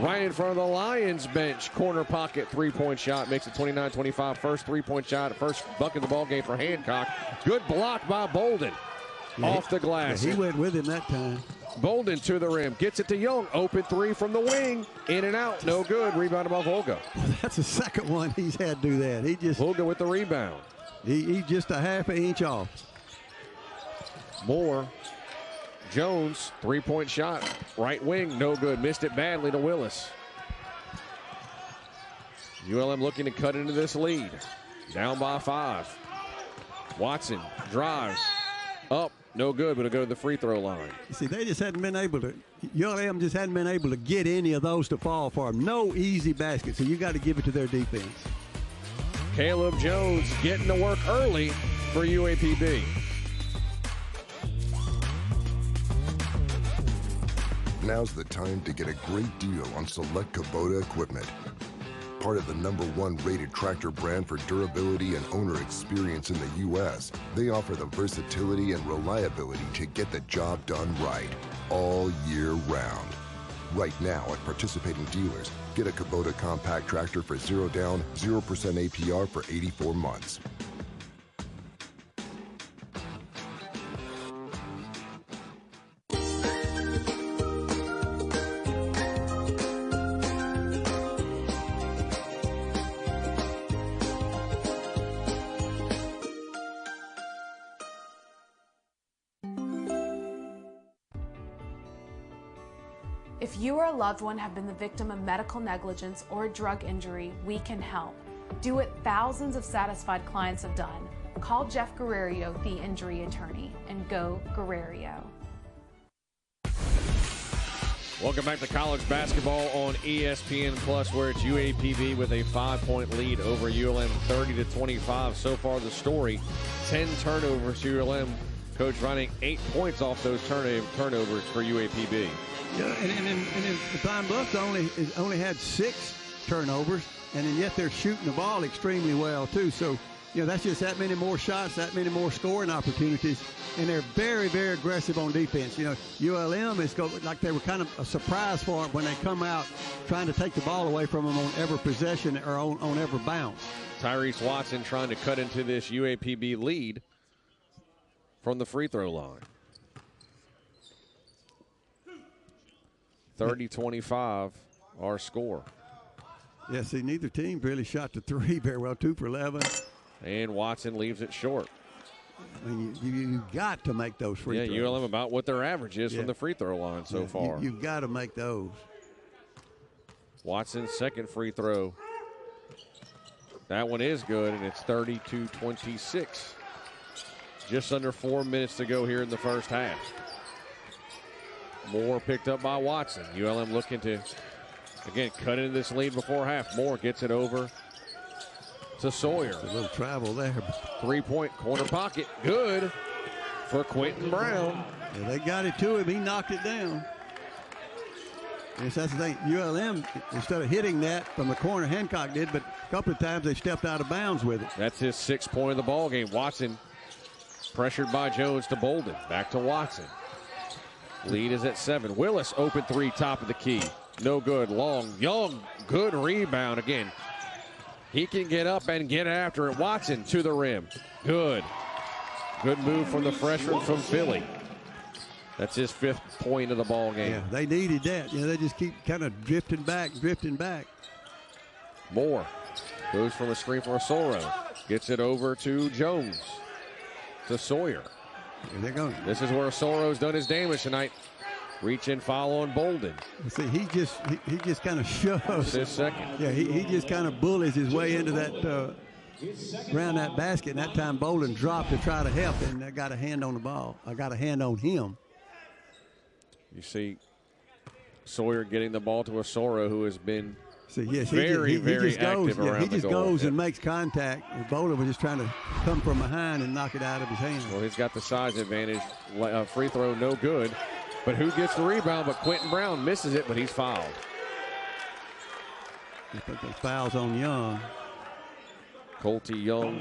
[SPEAKER 1] Right in front of the Lions bench. Corner pocket 3-point shot. Makes it 29-25. First 3-point shot. First bucket of the ball game for Hancock. Good block by Bolden. Off the glass.
[SPEAKER 2] Yeah, he went with him that time.
[SPEAKER 1] Bolden to the rim. Gets it to Young. Open 3 from the wing. In and out. No good. Rebounded by Volga.
[SPEAKER 2] Well, that's the second one he's had to do that.
[SPEAKER 1] Volga with the rebound.
[SPEAKER 2] He's just a half an inch off.
[SPEAKER 1] Moore. Jones. 3-point shot. Right wing. No good. Missed it badly to Willis. ULM looking to cut into this lead. Down by 5. Watson drives. Up. No good, but it'll go to the free throw line.
[SPEAKER 2] You see, they just hadn't been able to, ULM just hadn't been able to get any of those to fall for them. No easy basket, so you got to give it to their defense.
[SPEAKER 1] Caleb Jones getting to work early for UAPB.
[SPEAKER 9] Now's the time to get a great deal on select Kubota equipment. Part of the #1 rated tractor brand for durability and owner experience in the U.S., they offer the versatility and reliability to get the job done right, all year round. Right now at participating dealers, get a Kubota compact tractor for 0 down, 0% APR for 84 months.
[SPEAKER 12] If you or a loved one have been the victim of medical negligence or a drug injury, we can help. Do what thousands of satisfied clients have done. Call Jeff Guerrero, the injury attorney, and go Guerrero.
[SPEAKER 1] Welcome back to college basketball on ESPN Plus, where it's UAPB with a 5-point lead over ULM, 30-25. So far, the story: 10 turnovers to ULM. Coach running 8 points off those turnovers for UAPB.
[SPEAKER 2] Yeah, and the Pine Bluffs only had 6 turnovers, and yet they're shooting the ball extremely well too. So, that's just that many more shots, that many more scoring opportunities, and they're very, very aggressive on defense. ULM is like they were kind of a surprise for them when they come out trying to take the ball away from them on every possession or on every bounce.
[SPEAKER 1] Tyreese Watson trying to cut into this UAPB lead from the free throw line. 30-25, our score.
[SPEAKER 2] Yeah, see, neither team really shot the three very well, 2 for 11.
[SPEAKER 1] And Watson leaves it short.
[SPEAKER 2] I mean, you got to make those free throws.
[SPEAKER 1] Yeah, ULM about what their average is from the free throw line so far.
[SPEAKER 2] You've got to make those.
[SPEAKER 1] Watson's second free throw. That one is good, and it's 30-26. Just under 4 minutes to go here in the first half. Moore picked up by Watson. ULM looking to, again, cut into this lead before half. Moore gets it over to Sawyer.
[SPEAKER 2] A little travel there.
[SPEAKER 1] 3-point corner pocket. Good for Quentin Brown.
[SPEAKER 2] Yeah, they got it to him. He knocked it down. Yes, that's the thing. ULM, instead of hitting that from the corner, Hancock did, but a couple of times they stepped out of bounds with it.
[SPEAKER 1] That's his 6th point of the ball game. Watson pressured by Jones to Bolden. Back to Watson. Lead is at 7. Willis open 3, top of the key. No good. Long. Young, good rebound again. He can get up and get after it. Watson to the rim. Good. Good move from the freshman from Philly. That's his 5th point of the ball game.
[SPEAKER 2] Yeah, they needed that. They just keep kind of drifting back.
[SPEAKER 1] Moore goes from a screen for Osoro. Gets it over to Jones. To Sawyer.
[SPEAKER 2] Here they go.
[SPEAKER 1] This is where Osoro's done his damage tonight. Reach and foul on Bolden.
[SPEAKER 2] See, he just kind of shoves.
[SPEAKER 1] His second.
[SPEAKER 2] Yeah, he just kind of bullies his way into that around that basket. And that time Bolden dropped to try to help, and I got a hand on the ball. I got a hand on him.
[SPEAKER 1] You see Sawyer getting the ball to Osoro, who has been
[SPEAKER 2] very
[SPEAKER 1] active around the goal.
[SPEAKER 2] He just goes and makes contact. And Bolden was just trying to come from behind and knock it out of his hand.
[SPEAKER 1] Well, he's got the size advantage. Free throw, no good. But who gets the rebound? But Quentin Brown misses it, but he's fouled.
[SPEAKER 2] I think the foul's on Young.
[SPEAKER 1] Colty Young,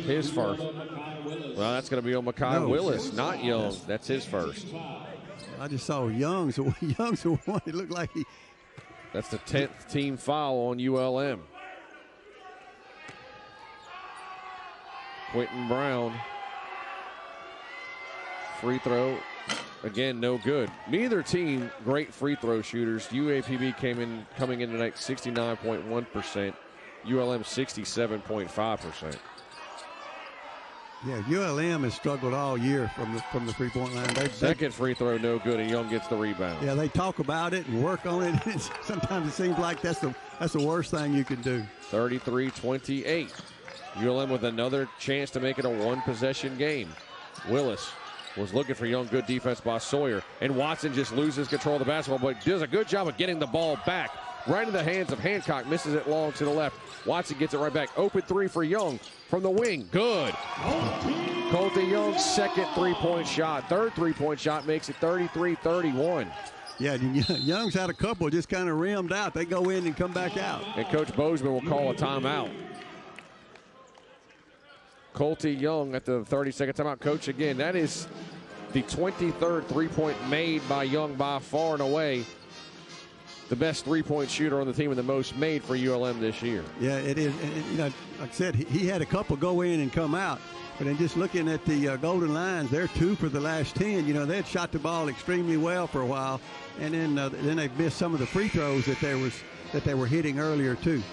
[SPEAKER 1] his first. Well, that's going to be on Makai Willis, not Young. That's his first.
[SPEAKER 2] I just saw Young's the one. It looked like he.
[SPEAKER 1] That's the 10th team foul on ULM. Quentin Brown. Free throw. Again, no good. Neither team great free throw shooters. UAPB coming in tonight 69.1%. ULM 67.5%.
[SPEAKER 2] Yeah, ULM has struggled all year from the three-point line.
[SPEAKER 1] Second free throw, no good, and Young gets the rebound.
[SPEAKER 2] Yeah, they talk about it and work on it. Sometimes it seems like that's the worst thing you can do.
[SPEAKER 1] 33-28. ULM with another chance to make it a one-possession game. Willis was looking for Young. Good defense by Sawyer. And Watson just loses control of the basketball, but does a good job of getting the ball back. Right in the hands of Hancock. Misses it long to the left. Watson gets it right back. Open 3 for Young from the wing. Good. Colty Young's second three-point shot. Third three-point shot makes it 33-31.
[SPEAKER 2] Yeah, Young's had a couple just kind of rimmed out. They go in and come back out.
[SPEAKER 1] And Coach Bozeman will call a timeout. Colty Young at the 32nd timeout. Coach, again, that is the 23rd three-point made by Young, by far and away the best three-point shooter on the team and the most made for ULM this year.
[SPEAKER 2] Yeah, it is. And, like I said, he had a couple go in and come out. But then just looking at the Golden Lions, they're 2 for the last 10. They had shot the ball extremely well for a while, and then they missed some of the free throws that they were hitting earlier too.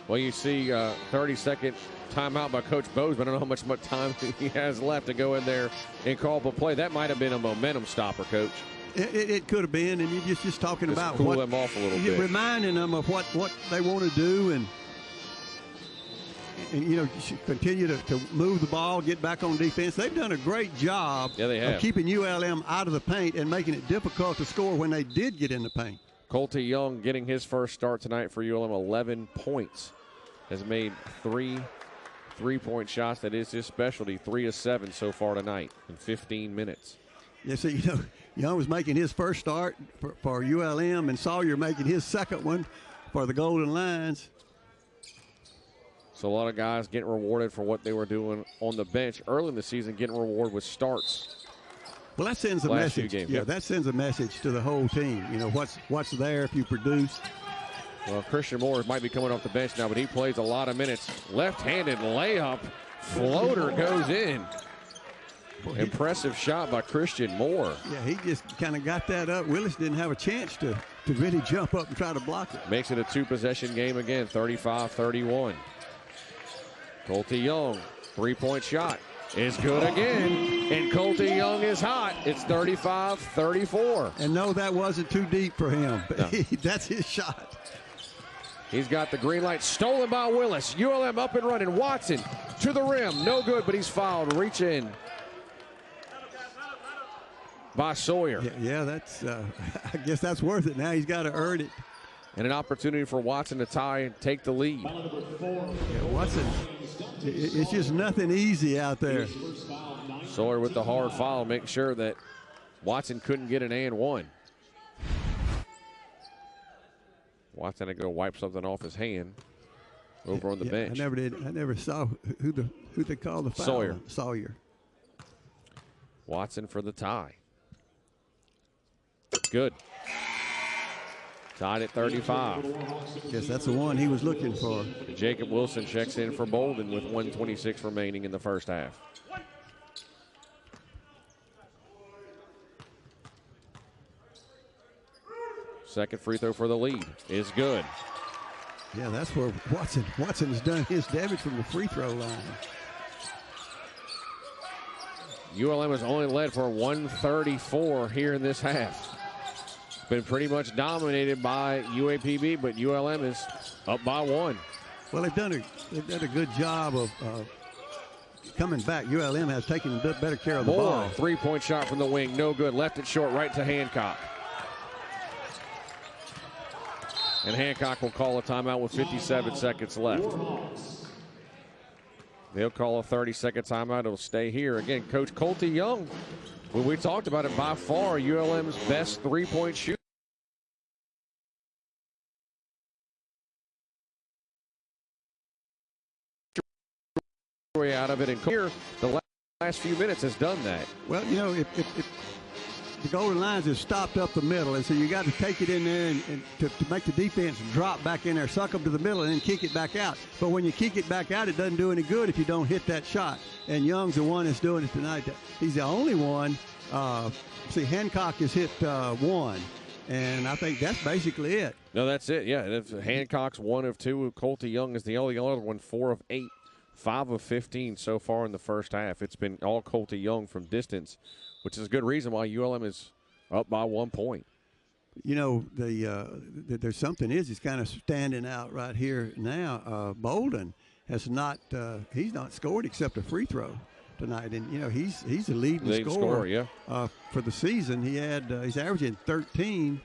[SPEAKER 1] Well, you see 30-second timeout by Coach Bozeman. I don't know how much time he has left to go in there and call up a play. That might have been a momentum stopper, Coach.
[SPEAKER 2] It could have been, and you're just talking about
[SPEAKER 1] cool them off a little bit,
[SPEAKER 2] reminding them of what they want to do, and continue to move the ball, get back on defense. They've done a great job of keeping ULM out of the paint and making it difficult to score when they did get in the paint.
[SPEAKER 1] Colty Young getting his first start tonight for ULM, 11 points. Has made 3 3-point shots. That is his specialty. 3 of 7 so far tonight in 15 minutes.
[SPEAKER 2] Yeah, so, Young was making his first start for ULM, and Sawyer making his second one for the Golden Lions.
[SPEAKER 1] So a lot of guys getting rewarded for what they were doing on the bench early in the season, getting rewarded with starts.
[SPEAKER 2] Well, that sends a message. Yeah, that sends a message to the whole team. What's there if you produce.
[SPEAKER 1] Well, Christian Moore might be coming off the bench now, but he plays a lot of minutes. Left-handed layup, floater goes in. Impressive shot by Christian Moore.
[SPEAKER 2] Yeah, he just kind of got that up. Willis didn't have a chance to really jump up and try to block it.
[SPEAKER 1] Makes it a 2-possession game again, 35-31. Colty Young, 3-point shot is good again, and Colty Young is hot. It's 35-34.
[SPEAKER 2] And no, that wasn't too deep for him.
[SPEAKER 1] No.
[SPEAKER 2] That's his shot.
[SPEAKER 1] He's got the green light, stolen by Willis. ULM up and running. Watson to the rim, no good, but he's fouled. Reach in by Sawyer.
[SPEAKER 2] Yeah, that's. I guess that's worth it. Now he's got to earn it.
[SPEAKER 1] And an opportunity for Watson to tie and take the lead.
[SPEAKER 2] Yeah, Watson, it's just nothing easy out there.
[SPEAKER 1] Sawyer with the hard foul, making sure that Watson couldn't get an and one. Watson had to go wipe something off his hand over on the bench.
[SPEAKER 2] I never saw who they called the foul. Sawyer.
[SPEAKER 1] Watson for the tie. Good. Tied at 35.
[SPEAKER 2] Guess that's the one he was looking for.
[SPEAKER 1] Jacob Wilson checks in for Bolden with 1:26 remaining in the first half. Second free throw for the lead is good.
[SPEAKER 2] Yeah, that's where Watson has done his damage from the free throw line.
[SPEAKER 1] ULM has only led for 134 here in this half. Been pretty much dominated by UAPB, but ULM is up by 1.
[SPEAKER 2] Well, they've done a good job of coming back. ULM has taken better care of the ball.
[SPEAKER 1] 3-point shot from the wing, no good. Left it short, right to Hancock. And Hancock will call a timeout with 57 seconds left. They'll call a 30-second timeout. It'll stay here. Again, Coach Colty Young, when we talked about it, by far ULM's best 3-point shooter. Out of it, and here the last few minutes has done that.
[SPEAKER 2] Well, if the Golden Lions have stopped up the middle, and so you got to take it in there and to make the defense drop back in there, suck them to the middle, and then kick it back out. But when you kick it back out, it doesn't do any good if you don't hit that shot. And Young's the one that's doing it tonight. He's the only one. Hancock has hit 1, and I think that's basically it.
[SPEAKER 1] No, that's it. Yeah, Hancock's 1 of 2. Colty Young is the only other one, 4 of 8. 5 of 15 so far in the first half. It's been all Colty Young from distance, which is a good reason why ULM is up by 1 point.
[SPEAKER 2] There's something is kind of standing out right here now. Bolden has not he's not scored except a free throw tonight, and he's the leading scorer for the season. He's averaging 13,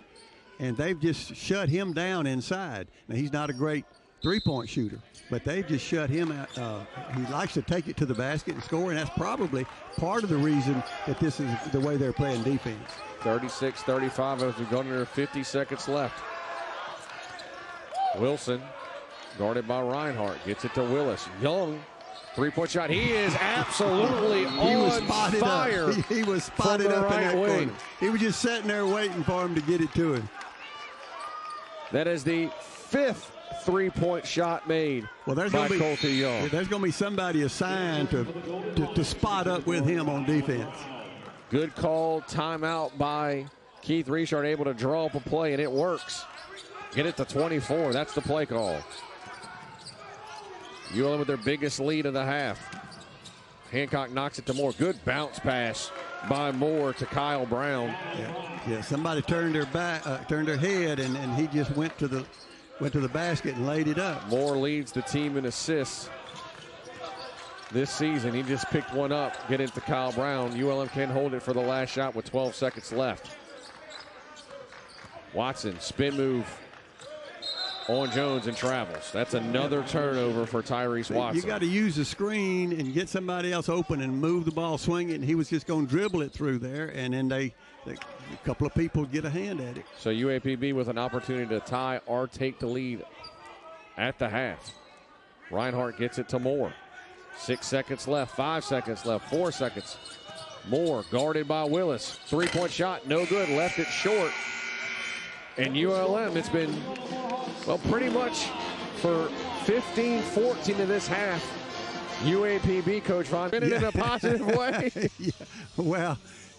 [SPEAKER 2] and they've just shut him down inside. Now he's not a great 3-point shooter, but they've just shut him out. He likes to take it to the basket and score, and that's probably part of the reason that this is the way they're playing defense.
[SPEAKER 1] 36-35 as we've gone under 50 seconds left. Wilson, guarded by Reinhardt, gets it to Willis. Young, 3-point shot. He is absolutely on fire.
[SPEAKER 2] He was spotted up in that corner. He was just sitting there waiting for him to get it to him.
[SPEAKER 1] That is the 5th 3-point shot made by Colty Young.
[SPEAKER 2] There's going to be somebody assigned to spot up with him on defense.
[SPEAKER 1] Good call, timeout by Keith Richard, able to draw up a play, and it works. Get it to 24. That's the play call. ULM with their biggest lead of the half. Hancock knocks it to Moore. Good bounce pass by Moore to Kyle Brown.
[SPEAKER 2] Yeah, somebody turned their back, turned their head, and he just went to the basket and laid it up.
[SPEAKER 1] Moore leads the team in assists this season. He just picked one up, get it to Kyle Brown. ULM can hold it for the last shot with 12 seconds left. Watson, spin move on Jones and travels. That's another turnover for Tyreese Watson.
[SPEAKER 2] You got to use the screen and get somebody else open and move the ball, swing it, and he was just going to dribble it through there, and then a couple of people get a hand at it.
[SPEAKER 1] So UAPB with an opportunity to tie or take the lead at the half. Reinhardt gets it to Moore. 6 seconds left, 5 seconds left, 4 seconds. Moore guarded by Willis. 3-point shot, no good, left it short. And ULM, it's been, well, pretty much for 15-14 of this half. UAPB, Coach Ron, been in a positive way.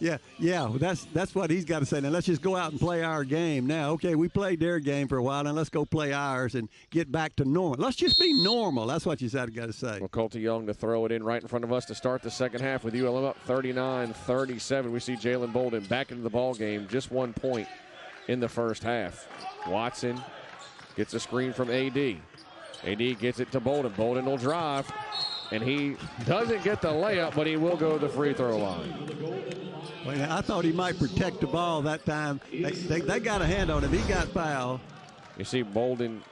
[SPEAKER 2] That's what he's got to say. Now let's just go out and play our game. Now, okay, we played their game for a while, and let's go play ours and get back to normal. Let's just be normal. That's what you got to say.
[SPEAKER 1] Well, Colty Young to throw it in right in front of us to start the second half with ULM up 39-37. We see Jalen Bolden back into the ball game, just 1 point in the first half. Watson gets a screen from AD. AD gets it to Bolden. Bolden will drive, and he doesn't get the layup, but he will go to the free throw line.
[SPEAKER 2] Well, I thought he might protect the ball that time. They got a hand on him. He got fouled.
[SPEAKER 1] You see Bolden,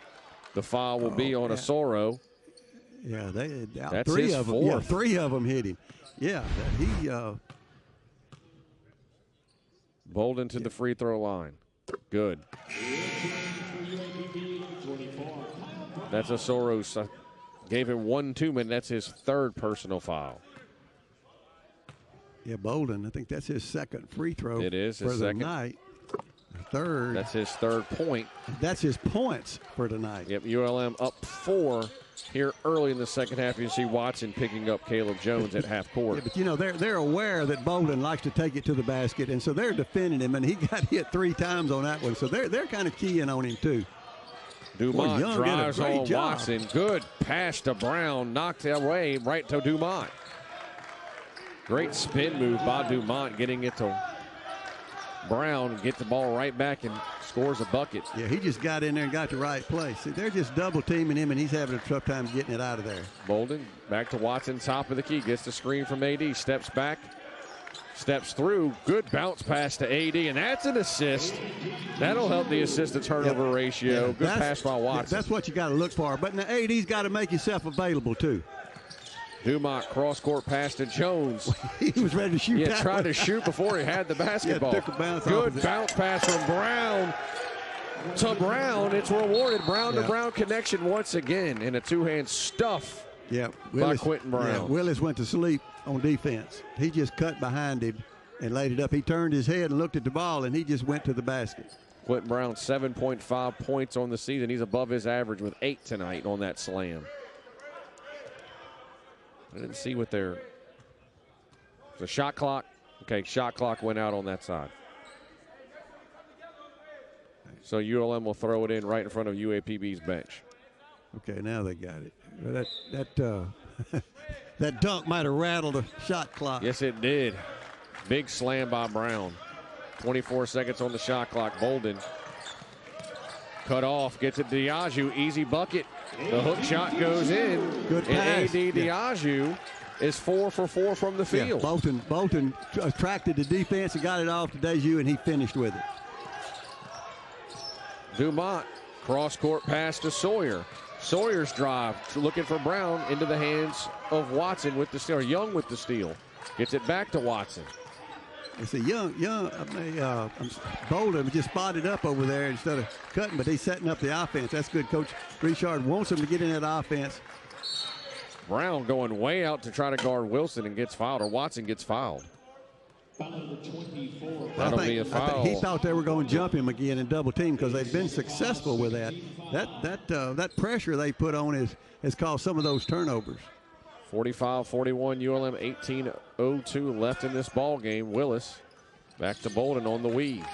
[SPEAKER 1] the foul will be on Asoro.
[SPEAKER 2] Yeah,
[SPEAKER 1] that's his fourth.
[SPEAKER 2] Yeah, 3 of them hit him. Yeah, he.
[SPEAKER 1] Bolden to the free throw line. Good. That's Asoro. Gave him 1 2-minute. That's his 3rd personal foul.
[SPEAKER 2] Yeah, Bolden, I think that's his 2nd free throw.
[SPEAKER 1] It is his
[SPEAKER 2] for the
[SPEAKER 1] 2nd.
[SPEAKER 2] night. 3rd.
[SPEAKER 1] That's his 3rd point.
[SPEAKER 2] That's his points for tonight.
[SPEAKER 1] Yep, ULM up 4 here early in the second half. You see Watson picking up Caleb Jones at half court.
[SPEAKER 2] Yeah, but you know they're aware that Bolden likes to take it to the basket, and so they're defending him, and he got hit 3 times on that one. So they're kind of keying on him too.
[SPEAKER 1] Dumont drives on
[SPEAKER 2] job.
[SPEAKER 1] Watson. Good pass to Brown. Knocked away right to Dumont. Great spin move by Dumont, getting it to Brown. Get the ball right back and scores a bucket.
[SPEAKER 2] Yeah, he just got in there and got the right place. See, they're just double teaming him, and he's having a tough time getting it out of there.
[SPEAKER 1] Bolden back to Watson, top of the key. Gets the screen from AD. Steps back. Steps through. Good bounce pass to AD, and that's an assist. That'll help the assist-to-turnover ratio.
[SPEAKER 2] Yeah,
[SPEAKER 1] good pass by Watson.
[SPEAKER 2] That's what you got to look for. But now AD's got to make himself available, too.
[SPEAKER 1] Dumont cross-court pass to Jones.
[SPEAKER 2] He was ready to shoot.
[SPEAKER 1] Yeah, tried to shoot before he had the basketball.
[SPEAKER 2] Took a bounce
[SPEAKER 1] good bounce pass from Brown to Brown. It's rewarded. Brown to Brown connection once again in a two-hand stuff by Quentin Brown.
[SPEAKER 2] Yeah, Willis went to sleep on defense. He just cut behind him and laid it up. He turned his head and looked at the ball, and he just went to the basket.
[SPEAKER 1] Quentin Brown, 7.5 points on the season. He's above his average with 8 tonight on that slam. I didn't see what the shot clock. Okay, shot clock went out on that side. So ULM will throw it in right in front of UAPB's bench.
[SPEAKER 2] Okay, now they got it. That dunk might have rattled the shot clock.
[SPEAKER 1] Yes, it did. Big slam by Brown. 24 seconds on the shot clock. Bolden cut off, gets it to Diaghiou. Easy bucket. The hook shot goes in.
[SPEAKER 2] Good pass.
[SPEAKER 1] And AD Diaghiou is 4 for 4 from the field.
[SPEAKER 2] Yeah, Bolton attracted the defense and got it off to Diaghiou, and he finished with it.
[SPEAKER 1] Dumont, cross-court pass to Sawyer. Sawyer's drive, looking for Brown, into the hands of Watson with the steal. Young with the steal. Gets it back to Watson.
[SPEAKER 2] It's a Bolden just spotted up over there instead of cutting, but he's setting up the offense. That's good. Coach Richard wants him to get in that offense.
[SPEAKER 1] Brown going way out to try to guard Wilson and gets fouled, or Watson gets fouled. That'll be a foul.
[SPEAKER 2] He thought they were going to jump him again and double team because they've been successful with that. That pressure they put on has caused some of those turnovers.
[SPEAKER 1] 45-41 ULM, 18:02 left in this ball game. Willis back to Bolden on the weave.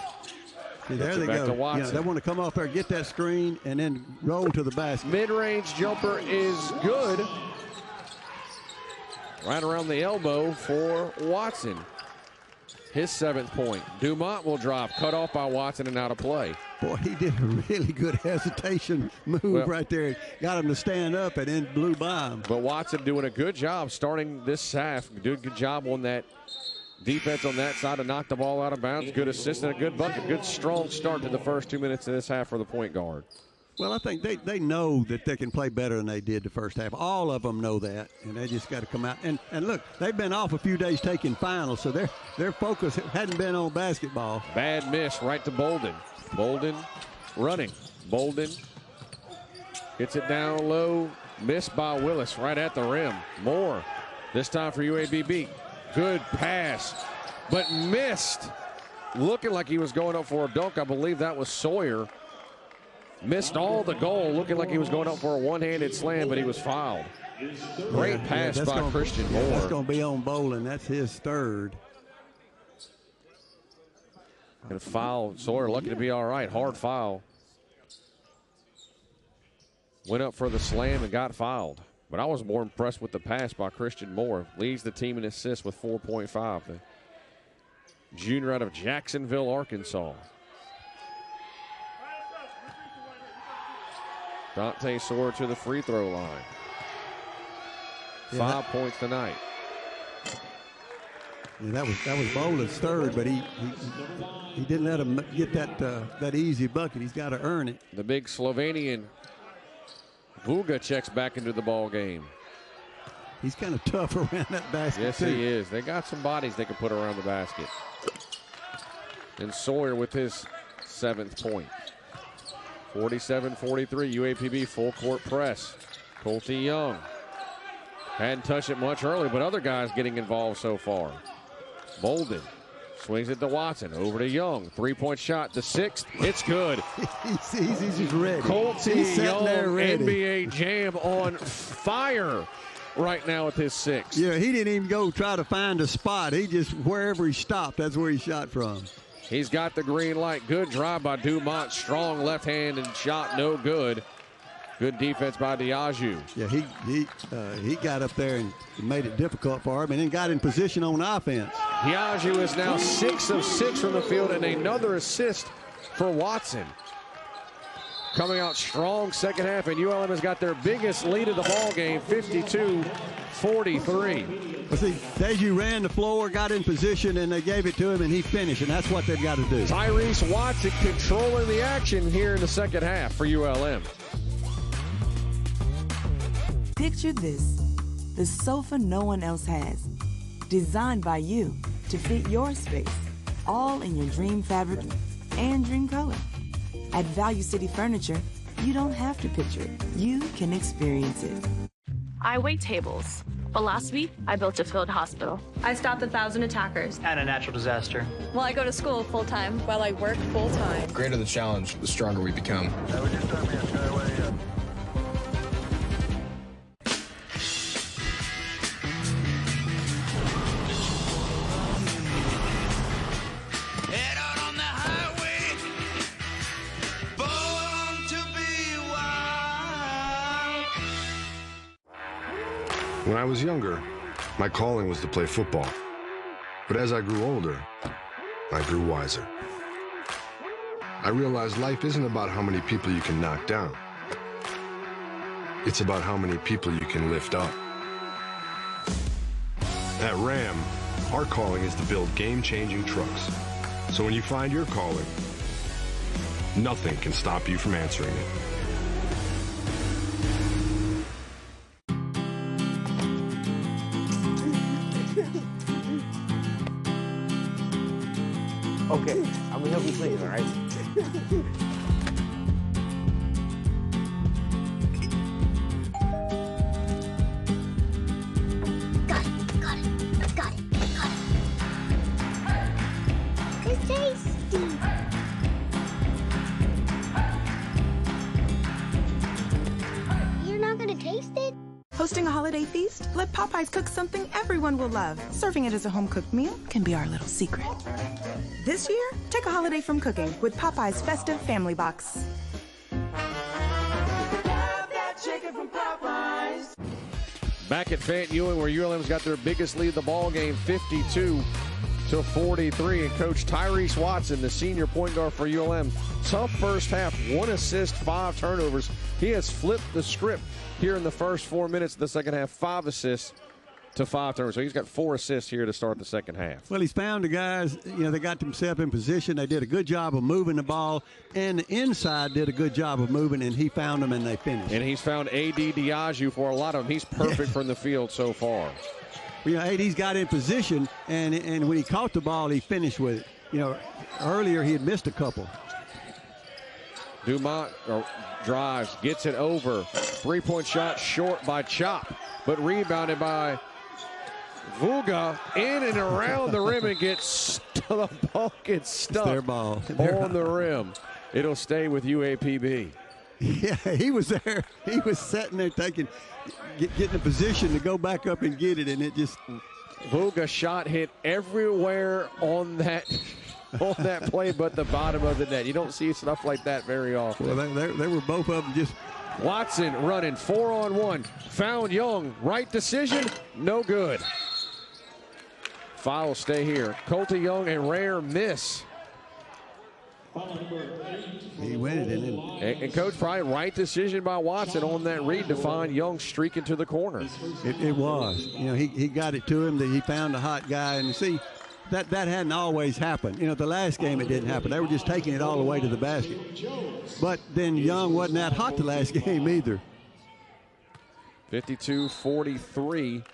[SPEAKER 2] See, there they go.
[SPEAKER 1] To Watson.
[SPEAKER 2] They want to come off there, get that screen, and then roll to the basket.
[SPEAKER 1] Mid-range jumper is good. Right around the elbow for Watson. his 7th point. Dumont will drop, cut off by Watson and out of play.
[SPEAKER 2] Boy, he did a really good hesitation move right there. Got him to stand up and then blew by him.
[SPEAKER 1] But Watson doing a good job starting this half. Doing a good job on that defense on that side to knock the ball out of bounds. Good assist and a good bucket. Good strong start to the first 2 minutes of this half for the point guard.
[SPEAKER 2] Well, I think they know that they can play better than they did the first half. All of them know that, and they just got to come out. And look, they've been off a few days taking finals, so their focus hadn't been on basketball.
[SPEAKER 1] Bad miss right to Bolden. Bolden running. Bolden gets it down low. Missed by Willis right at the rim. Moore this time for UAPB. Good pass, but missed. Looking like he was going up for a dunk. I believe that was Sawyer. Missed all the goal, looking like he was going up for a one-handed slam, but he was fouled. Great pass by Christian Moore.
[SPEAKER 2] That's going to be on Bolin. That's his 3rd.
[SPEAKER 1] And foul. Sawyer lucky to be all right. Hard foul. Went up for the slam and got fouled. But I was more impressed with the pass by Christian Moore. Leads the team in assists with 4.5. The junior out of Jacksonville, Arkansas. Dante Sawyer to the free throw line. 5 points tonight.
[SPEAKER 2] Yeah, that was Bolin's 3rd, but he didn't let him get that easy bucket. He's got to earn it.
[SPEAKER 1] The big Slovenian Vuga checks back into the ball game.
[SPEAKER 2] He's kind of tough around that basket.
[SPEAKER 1] Yes,
[SPEAKER 2] too.
[SPEAKER 1] he is. They got some bodies they can put around the basket. And Sawyer with his 7th point. 47-43, UAPB full court press. Colty Young hadn't touched it much early, but other guys getting involved so far. Bolden swings it to Watson, over to Young. 3-point shot, the 6th. It's good.
[SPEAKER 2] he's just ready.
[SPEAKER 1] Colty Young, NBA Jam on fire right now with his 6th.
[SPEAKER 2] Yeah, he didn't even go try to find a spot. He just, wherever he stopped, that's where he shot from.
[SPEAKER 1] He's got the green light. Good drive by Dumont. Strong left-handed shot, no good. Good defense by Diaghiou.
[SPEAKER 2] Yeah, he got up there and made it difficult for him and then got in position on offense.
[SPEAKER 1] Diaghiou is now 6 of 6 from the field and another assist for Watson. Coming out strong second half, and ULM has got their biggest lead of the ball game, 52-43.
[SPEAKER 2] Well, see, Diaghiou ran the floor, got in position, and they gave it to him, and he finished, and that's what they've got to do.
[SPEAKER 1] Tyreese Watson controlling the action here in the second half for ULM.
[SPEAKER 3] Picture this, the sofa no one else has. Designed by you to fit your space, all in your dream fabric and dream color. At Value City Furniture, you don't have to picture it. You can experience it.
[SPEAKER 4] I wait tables. But last week, I built a field hospital.
[SPEAKER 5] I stopped 1,000 attackers.
[SPEAKER 13] And a natural disaster.
[SPEAKER 5] Well, I go to school full-time while I work full-time.
[SPEAKER 7] The greater the challenge, the stronger we become.
[SPEAKER 9] When I was younger, my calling was to play football. But as I grew older, I grew wiser. I realized life isn't about how many people you can knock down. It's about how many people you can lift up. At Ram, our calling is to build game-changing trucks. So when you find your calling, nothing can stop you from answering it.
[SPEAKER 13] Okay, I'm gonna help you clean, all right?
[SPEAKER 14] Got it. It's tasty. You're not gonna taste it?
[SPEAKER 15] Hosting a holiday feast? Let Popeyes cook something everyone will love. Serving it as a home-cooked meal can be our little secret. This year, take a holiday from cooking with Popeyes Festive Family Box.
[SPEAKER 1] Back at Fayette Ewing, where ULM's got their biggest lead of the ball game, 52-43. to 43. And Coach Tyreese Watson, the senior point guard for ULM, tough first half, 1 assist, 5 turnovers. He has flipped the script here in the first 4 minutes of the second half, 5 assists to 5 turnovers. So he's got 4 assists here to start the second half.
[SPEAKER 2] Well, he's found the guys, they got themselves in position. They did a good job of moving the ball, and the inside did a good job of moving, and he found them, and they finished.
[SPEAKER 1] And he's found A.D. Diaghiou for a lot of them. He's perfect from the field so far.
[SPEAKER 2] Well, AD's got in position, and when he caught the ball, he finished with it. Earlier he had missed a couple.
[SPEAKER 1] Dumont drives, gets it over. 3-point shot short by Chop, but rebounded by Vuga in and around the rim and the ball gets stuck
[SPEAKER 2] their ball.
[SPEAKER 1] On the rim. It'll stay with UAPB.
[SPEAKER 2] Yeah, he was there. He was sitting there getting in position to go back up and get it, and it just.
[SPEAKER 1] Vuga shot hit everywhere on that play but the bottom of the net. You don't see stuff like that very often.
[SPEAKER 2] Well, they were both of them just.
[SPEAKER 1] Watson running 4-on-1. Found Young. Right decision. No good. Foul stay here. Colty Young, a rare miss.
[SPEAKER 2] He went it, didn't he?
[SPEAKER 1] And Coach, probably right decision by Watson on that read to find Young streaking to the corner.
[SPEAKER 2] It was. He got it to him. He found a hot guy. And see, that hadn't always happened. The last game it didn't happen. They were just taking it all the way to the basket. But then Young wasn't that hot the last game either.
[SPEAKER 1] 52-43.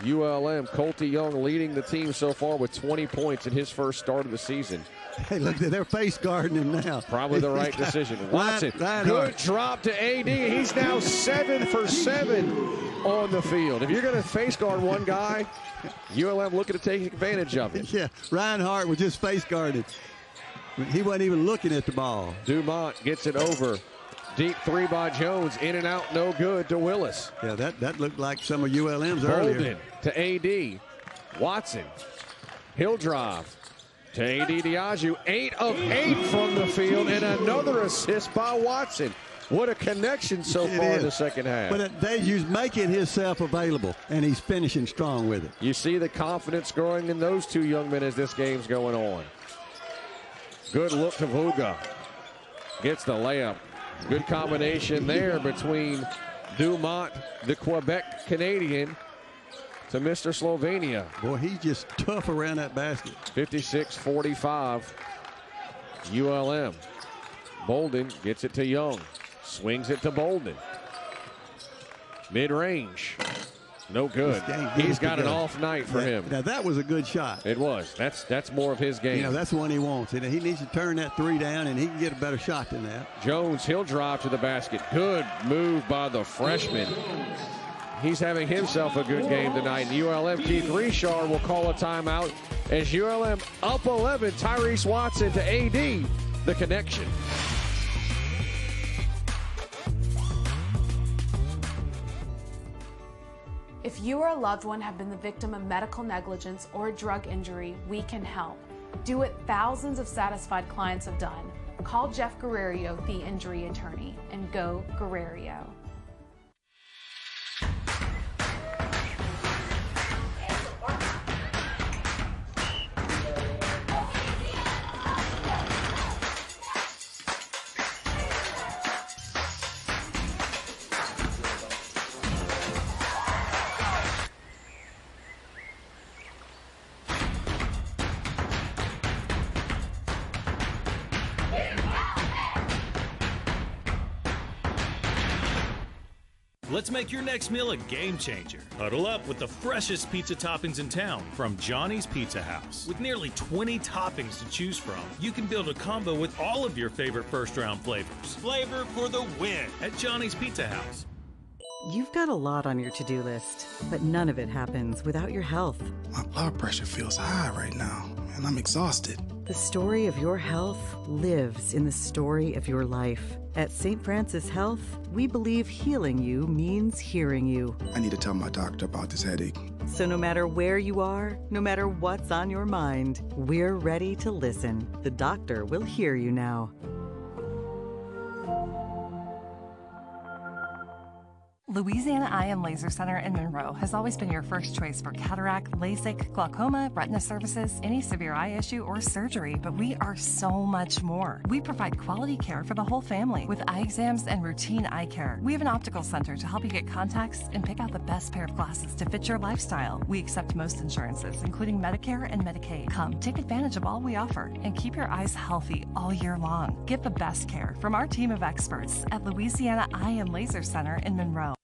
[SPEAKER 1] ULM, Colty Young leading the team so far with 20 points in his first start of the season.
[SPEAKER 2] Hey, look, they're face guarding him now.
[SPEAKER 1] Probably the right decision. Watson, good drop to AD. He's now 7 for 7 on the field. If you're going to face guard one guy, ULM looking to take advantage of it.
[SPEAKER 2] Yeah, Reinhardt was just face guarded. He wasn't even looking at the ball.
[SPEAKER 1] Dumont gets it over. Deep 3 by Jones, in and out, no good to Willis.
[SPEAKER 2] Yeah, that looked like some of ULM's
[SPEAKER 1] Bolden
[SPEAKER 2] earlier.
[SPEAKER 1] To AD. Watson, he'll drive to AD Diaghiou. 8 of 8 from the field, and another assist by Watson. What a connection so far in the second half.
[SPEAKER 2] But Diaghiou's making himself available, and he's finishing strong with it.
[SPEAKER 1] You see the confidence growing in those two young men as this game's going on. Good look to Vuga. Gets the layup. Good combination there between Dumont, the Quebec Canadian, to Mr. Slovenia.
[SPEAKER 2] Boy, he's just tough around that basket.
[SPEAKER 1] 56-45, ULM. Bolden gets it to Young. Swings it to Bolden. Mid-range. No good. He's got an off night for him.
[SPEAKER 2] Now, that was a good shot.
[SPEAKER 1] It was. That's more of his game.
[SPEAKER 2] That's the one he wants. And he needs to turn that 3 down, and he can get a better shot than that.
[SPEAKER 1] Jones, he'll drive to the basket. Good move by the freshman. He's having himself a good game tonight. And ULM, Keith Richard will call a timeout as ULM up 11. Tyreese Watson to AD, the connection.
[SPEAKER 12] If you or a loved one have been the victim of medical negligence or drug injury, we can help. Do what thousands of satisfied clients have done. Call Jeff Guerrero, the injury attorney, and go Guerrero.
[SPEAKER 16] Let's make your next meal a game changer. Huddle up with the freshest pizza toppings in town from Johnny's Pizza House. With nearly 20 toppings to choose from, you can build a combo with all of your favorite first-round flavors. Flavor for the win at Johnny's Pizza House.
[SPEAKER 10] You've got a lot on your to-do list, but none of it happens without your health.
[SPEAKER 11] My blood pressure feels high right now, and I'm exhausted.
[SPEAKER 10] The story of your health lives in the story of your life. At St. Francis Health, we believe healing you means hearing you.
[SPEAKER 11] I need to tell my doctor about this headache.
[SPEAKER 10] So no matter where you are, no matter what's on your mind, we're ready to listen. The doctor will hear you now.
[SPEAKER 17] Louisiana Eye and Laser Center in Monroe has always been your first choice for cataract, LASIK, glaucoma, retina services, any severe eye issue, or surgery, but we are so much more. We provide quality care for the whole family with eye exams and routine eye care. We have an optical center to help you get contacts and pick out the best pair of glasses to fit your lifestyle. We accept most insurances, including Medicare and Medicaid. Come, take advantage of all we offer and keep your eyes healthy all year long. Get the best care from our team of experts at Louisiana Eye and Laser Center in Monroe.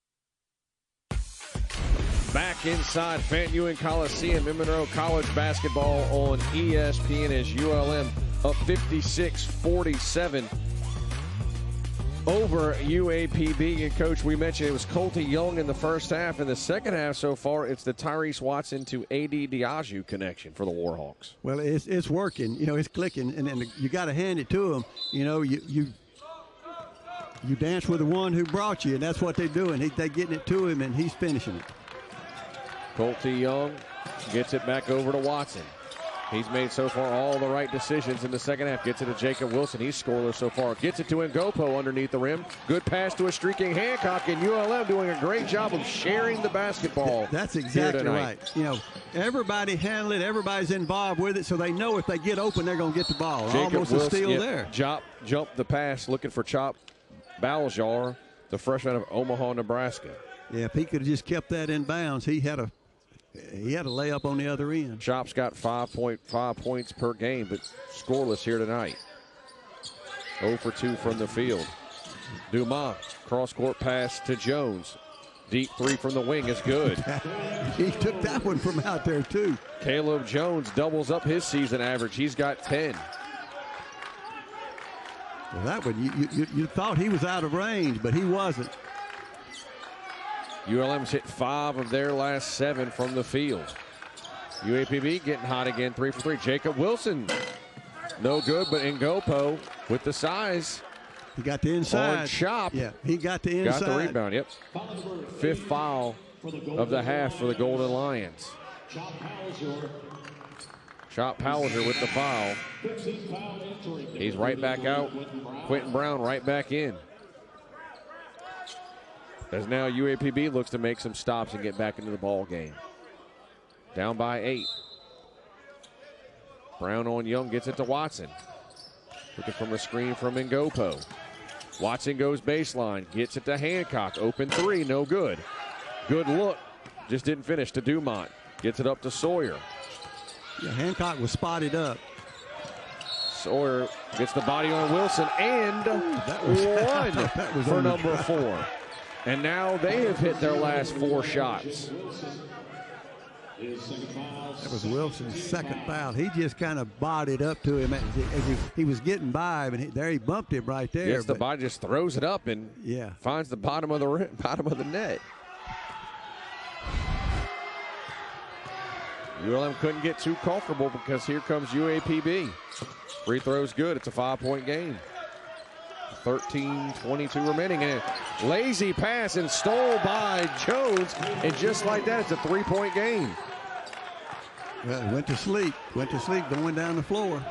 [SPEAKER 1] Back inside Van Ewing Coliseum in Monroe, college basketball on ESPN as ULM up 56-47 over UAPB. And, Coach, we mentioned it was Colty Young in the first half. In the second half so far, it's the Tyreese Watson to A.D. Diaghiou connection for the Warhawks.
[SPEAKER 2] Well, it's working. You know, it's clicking, and you got to hand it to them. You know, you dance with the one who brought you, and that's what they're doing. They're getting it to him, and he's finishing it.
[SPEAKER 1] Colty Young gets it back over to Watson. He's made so far all the right decisions in the second half. Gets it to Jacob Wilson. He's scoreless so far. Gets it to Ngopo underneath the rim. Good pass to a streaking Hancock, and ULM doing a great job of sharing the basketball.
[SPEAKER 2] That's exactly right. You know, everybody handle it. Everybody's involved with it, so they know if they get open, they're going to get the ball.
[SPEAKER 1] Jacob
[SPEAKER 2] Almost
[SPEAKER 1] Wilson,
[SPEAKER 2] a steal there.
[SPEAKER 1] Jumped the pass, looking for Chop Baljar, the freshman of Omaha, Nebraska.
[SPEAKER 2] Yeah, if he could have just kept that in bounds, he had a layup on the other end.
[SPEAKER 1] Chop's got 5.5 points per game, but scoreless here tonight. 0 for 2 from the field. Dumas, cross-court pass to Jones. Deep three from the wing is good.
[SPEAKER 2] He took that one from out there, too.
[SPEAKER 1] Caleb Jones doubles up his season average. He's got 10.
[SPEAKER 2] Well, that one, you thought he was out of range, but he wasn't.
[SPEAKER 1] ULM's hit 5 of their last 7 from the field. UAPB getting hot again, 3 for 3. Jacob Wilson, no good, but Ngopo with the size.
[SPEAKER 2] He got the inside.
[SPEAKER 1] On Chop.
[SPEAKER 2] Yeah, he got the inside.
[SPEAKER 1] Got the rebound, yep. 5th foul of the half for the Golden Lions. Chop Palliser with the foul. He's right back out. Quentin Brown right back in. As now UAPB looks to make some stops and get back into the ball game. Down by 8. Brown on Young, gets it to Watson. Looking from a screen from Ngopo. Watson goes baseline, gets it to Hancock. Open 3, no good. Good look, just didn't finish to Dumont. Gets it up to Sawyer.
[SPEAKER 2] Yeah, Hancock was spotted up.
[SPEAKER 1] Sawyer gets the body on Wilson, and one for number 4. And now they have hit their last 4 shots.
[SPEAKER 2] That was Wilson's second foul. He just kind of bodied up to him as he was getting by, but there he bumped him right there.
[SPEAKER 1] Yes, the body just throws it up and finds the bottom of the net. ULM couldn't get too comfortable because here comes UAPB. Free throw's good. It's a 5-point game. 13:22 remaining, and a lazy pass and stole by Jones, and just like that, it's a 3-point game.
[SPEAKER 2] Well, went to sleep, going down the floor.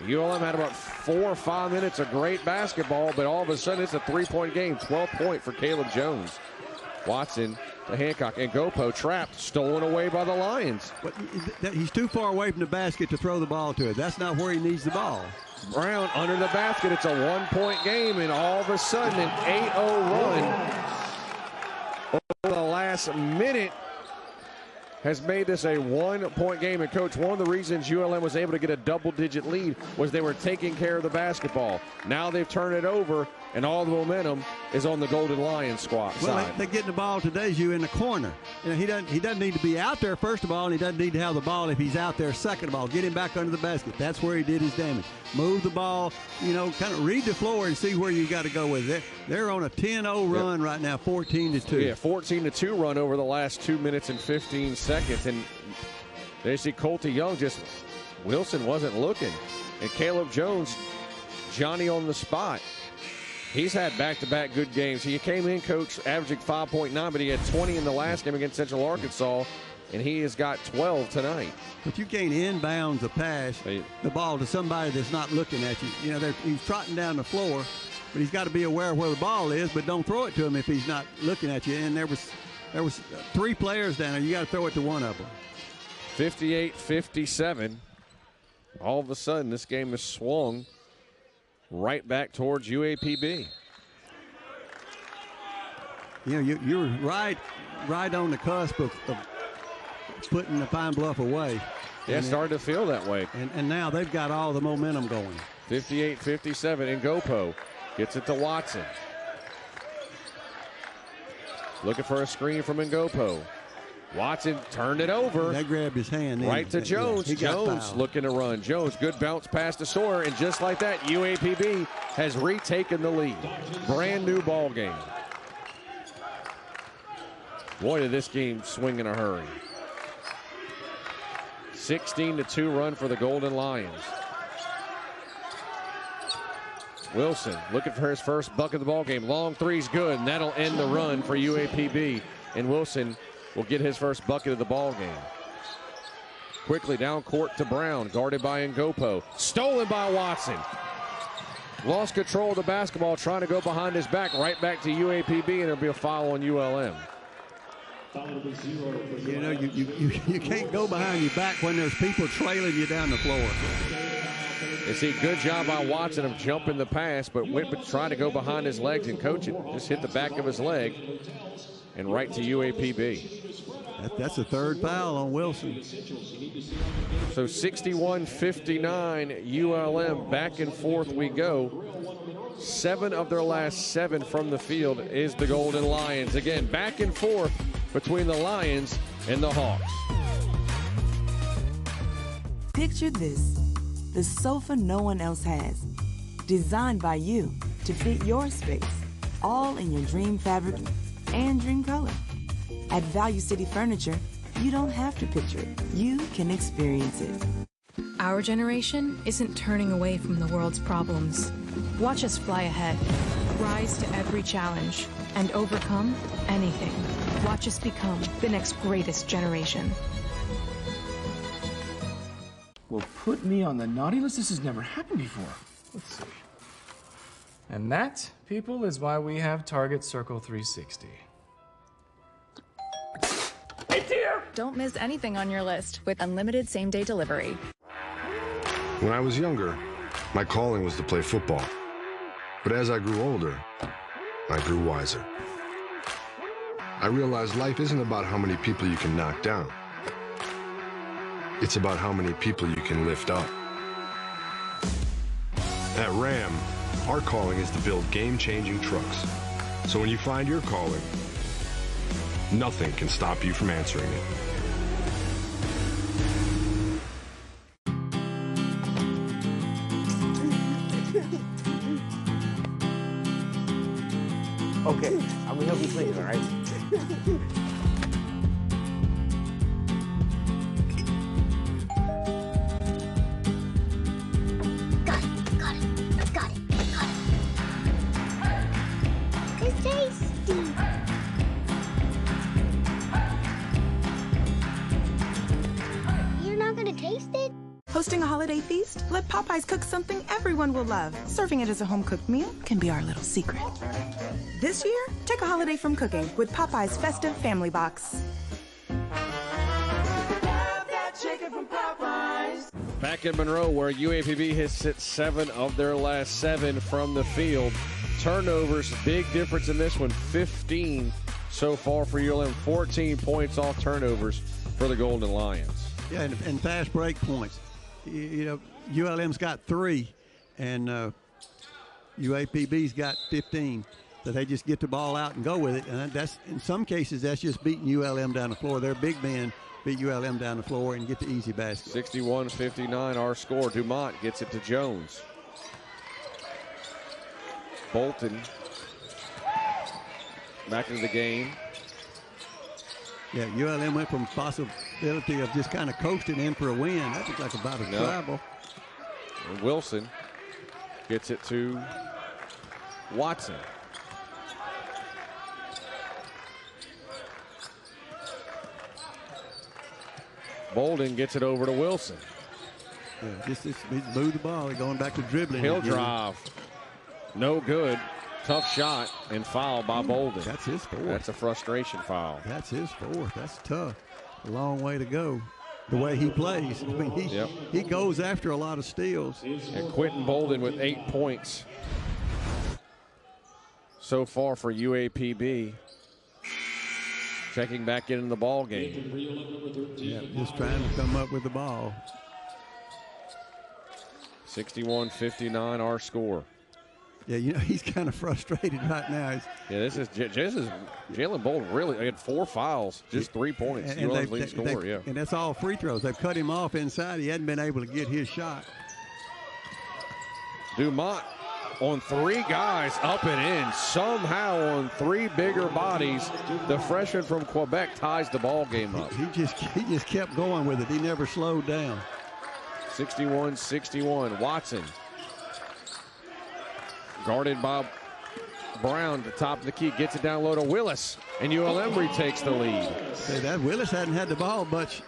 [SPEAKER 1] ULM had about 4 or 5 minutes of great basketball, but all of a sudden it's a 3-point game. 12-point for Caleb Jones. Watson to Hancock, and Ngopo trapped, stolen away by the Lions.
[SPEAKER 2] But he's too far away from the basket to throw the ball to it. That's not where he needs the ball.
[SPEAKER 1] Brown under the basket. It's a 1-point game, and all of a sudden an 8-0 run over the last minute has made this a 1-point game. And, Coach, one of the reasons ULM was able to get a double-digit lead was they were taking care of the basketball. Now they've turned it over, and all the momentum is on the Golden Lions side.
[SPEAKER 2] Well, they're getting the ball to Diaghiou in the corner. You know, he doesn't need to be out there, first of all, and he doesn't need to have the ball if he's out there, second of all. Get him back under the basket. That's where he did his damage. Move the ball, you know, kind of read the floor and see where you got to go with it. They're on a 10-0 run right now, 14-2.
[SPEAKER 1] Yeah, 14-2 run over the last 2 minutes and 15 seconds. And they see Colty Young just, Wilson wasn't looking. And Caleb Jones, Johnny on the spot. He's had back-to-back good games. He came in, Coach, averaging 5.9, but he had 20 in the last game against Central Arkansas, and he has got 12 tonight.
[SPEAKER 2] But you can't inbound the pass, the ball to somebody that's not looking at you. You know, he's trotting down the floor. but he's got to be aware of where the ball is, but don't throw it to him if he's not looking at you. And there was 3 players down there. You got to throw it to one of them.
[SPEAKER 1] 58-57. All of a sudden, this game is swung right back towards UAPB.
[SPEAKER 2] You know, you're right on the cusp of putting the Pine Bluff away.
[SPEAKER 1] Yeah, starting to feel that way.
[SPEAKER 2] And now they've got all the momentum going.
[SPEAKER 1] 58-57. Ngopo gets it to Watson. Looking for a screen from Ngopo. Watson turned it over.
[SPEAKER 2] They grabbed his hand.
[SPEAKER 1] Right to Jones.
[SPEAKER 2] Yeah,
[SPEAKER 1] Jones looking to run. Jones, good bounce pass to Sawyer, and just like that, UAPB has retaken the lead. Brand new ball game. Boy, did this game swing in a hurry. 16-2 run for the Golden Lions. Wilson looking for his first bucket of the ball game. Long three's good, and that'll end the run for UAPB. And Wilson will get his first bucket of the ball game. Quickly down court to Brown, guarded by Ngopo. Stolen by Watson. Lost control of the basketball, trying to go behind his back, right back to UAPB, and there'll be a foul on ULM.
[SPEAKER 2] You know, you can't go behind your back when there's people trailing you down the floor.
[SPEAKER 1] You see, good job by Watson of jumping the pass, but Whitman trying to go behind his legs, and coach it just hit the back of his leg and right to UAPB.
[SPEAKER 2] That's the third foul on Wilson.
[SPEAKER 1] So 61-59, ULM, back and forth we go. 7 of their last 7 from the field is the Golden Lions. Again, back and forth between the Lions and the Hawks.
[SPEAKER 3] Picture this, the sofa no one else has. Designed by you to fit your space, all in your dream fabric and dream color. At Value City Furniture, you don't have to picture it. You can experience it.
[SPEAKER 18] Our generation isn't turning away from the world's problems. Watch us fly ahead, rise to every challenge, and overcome anything. Watch us become the next greatest generation.
[SPEAKER 19] Well, put me on the naughty list. This has never happened before. Let's see. And that, people, is why we have Target Circle 360.
[SPEAKER 5] Hey, dear! Don't miss anything on your list with unlimited same-day delivery.
[SPEAKER 9] When I was younger, my calling was to play football. But as I grew older, I grew wiser. I realized life isn't about how many people you can knock down. It's about how many people you can lift up. At Ram, our calling is to build game-changing trucks. So when you find your calling, nothing can stop you from answering it.
[SPEAKER 13] Okay, I'm gonna help you clean, all right?
[SPEAKER 14] Got it. It's tasty. You're not gonna taste it?
[SPEAKER 15] Hosting a holiday feast? Let Popeyes cook something everyone will love. Serving it as a home-cooked meal can be our little secret. This year, take a holiday from cooking with Popeyes Festive Family Box.
[SPEAKER 1] Back in Monroe, where UAPB has hit 7 of their last 7 from the field. Turnovers, big difference in this one, 15 so far for ULM, 14 points off turnovers for the Golden Lions.
[SPEAKER 2] Yeah, and fast break points. You know, ULM's got 3, and UAPB's got 15. So they just get the ball out and go with it. And that's, in some cases, that's just beating ULM down the floor. Their big men beat ULM down the floor and get the easy basket.
[SPEAKER 1] 61-59 our score. Dumont gets it to Jones. Bolton back into the game.
[SPEAKER 2] Yeah, ULM went from possibility of just kind of coasting in for a win. That looked like about a travel.
[SPEAKER 1] And Wilson gets it to Watson. Bolden gets it over to Wilson.
[SPEAKER 2] Yeah, just move the ball. Going back to dribbling.
[SPEAKER 1] He'll drive. No good. Tough shot and foul by Bolden.
[SPEAKER 2] That's his fourth.
[SPEAKER 1] That's a frustration foul.
[SPEAKER 2] That's his fourth. That's tough. A long way to go. The way he plays. I mean, he goes after a lot of steals.
[SPEAKER 1] And Quentin Bolden with 8 points so far for UAPB. Checking back in the ball game.
[SPEAKER 2] Yeah, just trying to come up with the ball.
[SPEAKER 1] 61-59 our score.
[SPEAKER 2] Yeah, you know, he's kind of frustrated right now.
[SPEAKER 1] This is Jalen Bolden really had 4 fouls, just 3 points.
[SPEAKER 2] And
[SPEAKER 1] lead scorer, yeah.
[SPEAKER 2] And that's all free throws. They've cut him off inside. He hadn't been able to get his shot.
[SPEAKER 1] Dumont on 3 guys up and in. Somehow on 3 bigger bodies, the freshman from Quebec ties the ball game up.
[SPEAKER 2] He just kept going with it. He never slowed down.
[SPEAKER 1] 61-61. Watson guarded by Brown, the top of the key, gets it down low to Willis, and ULM retakes the lead.
[SPEAKER 2] Say that Willis hadn't had the ball much.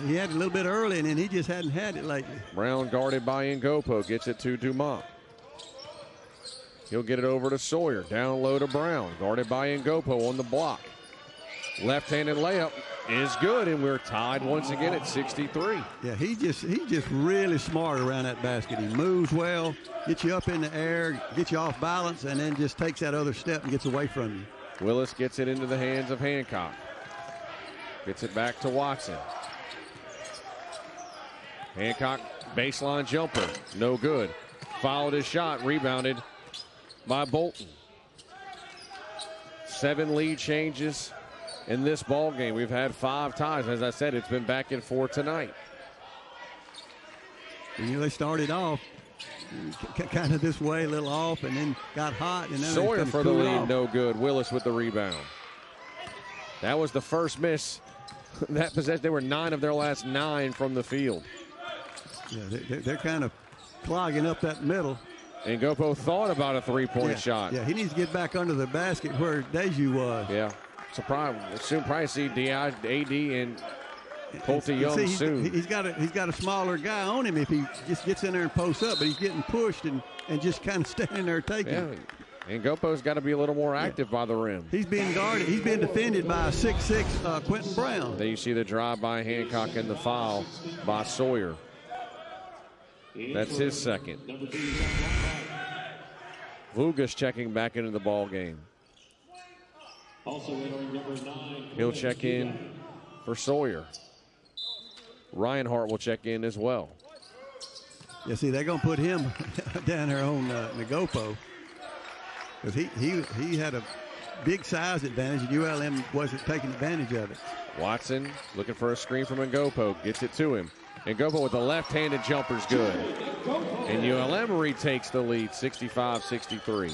[SPEAKER 2] He had it a little bit early, and then he just hadn't had it lately.
[SPEAKER 1] Brown guarded by Ngopo, gets it to Dumont. He'll get it over to Sawyer, down low to Brown, guarded by Ngopo on the block. Left-handed layup is good, and we're tied once again at 63.
[SPEAKER 2] Yeah, he's just really smart around that basket. He moves well, gets you up in the air, gets you off balance, and then just takes that other step and gets away from you.
[SPEAKER 1] Willis gets it into the hands of Hancock. Gets it back to Watson. Hancock, baseline jumper, no good. Fouled his shot, rebounded by Bolton. 7 lead changes in this ball game. We've had 5 ties. As I said, it's been back and forth tonight.
[SPEAKER 2] You know, they started off kind of this way, a little off, and then got hot. And then
[SPEAKER 1] Sawyer for the lead,
[SPEAKER 2] off.
[SPEAKER 1] no good. Willis with the rebound. That was the first miss. That possession, they were 9 of their last 9 from the field.
[SPEAKER 2] Yeah, they're kind of clogging up that middle.
[SPEAKER 1] And Ngopo thought about a 3-point shot.
[SPEAKER 2] Yeah, he needs to get back under the basket where Deju was.
[SPEAKER 1] Yeah. Surprise. Soon probably see AD and Colty Young soon.
[SPEAKER 2] He's got a smaller guy on him if he just gets in there and posts up, but he's getting pushed and just kind of standing there taking it.
[SPEAKER 1] And Ngopo's got to be a little more active by the rim.
[SPEAKER 2] He's being guarded. He's being defended by a 6'6" Quentin Brown.
[SPEAKER 1] There you see the drive by Hancock and the foul by Sawyer. That's his second. Vugas checking back into the ball game. He'll check in for Sawyer. Reinhardt will check in as well.
[SPEAKER 2] Yeah, see, they're going to put him down there on Ngopo because he had a big size advantage, and ULM wasn't taking advantage of it.
[SPEAKER 1] Watson looking for a screen from Ngopo, gets it to him. Ngopo with the left-handed jumper's good. And ULM retakes the lead, 65-63.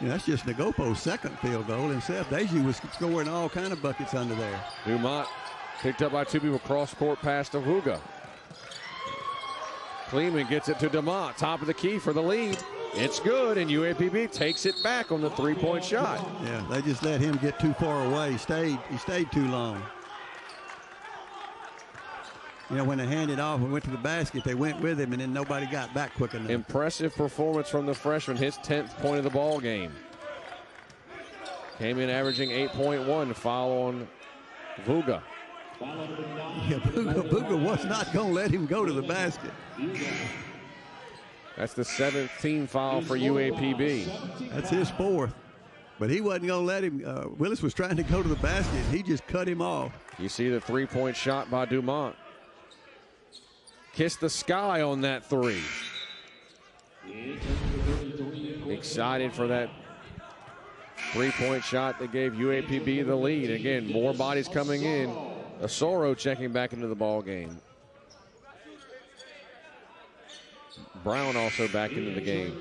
[SPEAKER 2] Yeah, that's just Ngopo's second field goal himself. Deji was scoring all kind of buckets under there.
[SPEAKER 1] Dumont picked up by 2 people, cross-court pass to Vuga. Kleeman gets it to Dumont, top of the key for the lead. It's good, and UAPB takes it back on the 3-point shot.
[SPEAKER 2] Yeah, they just let him get too far away. He stayed too long. You know, when they handed off and went to the basket, they went with him, and then nobody got back quick enough.
[SPEAKER 1] Impressive performance from the freshman, his 10th point of the ball game. Came in averaging 8.1, foul on Vuga.
[SPEAKER 2] Yeah, Vuga was not going to let him go to the basket.
[SPEAKER 1] That's the 7th team foul for UAPB.
[SPEAKER 2] That's his 4th. But he wasn't going to let him. Willis was trying to go to the basket. He just cut him off.
[SPEAKER 1] You see the 3-point shot by Dumont. Kissed the sky on that 3. Excited for that 3-point shot that gave UAPB the lead. Again, more bodies coming in. Asoro checking back into the ball game. Brown also back into the game.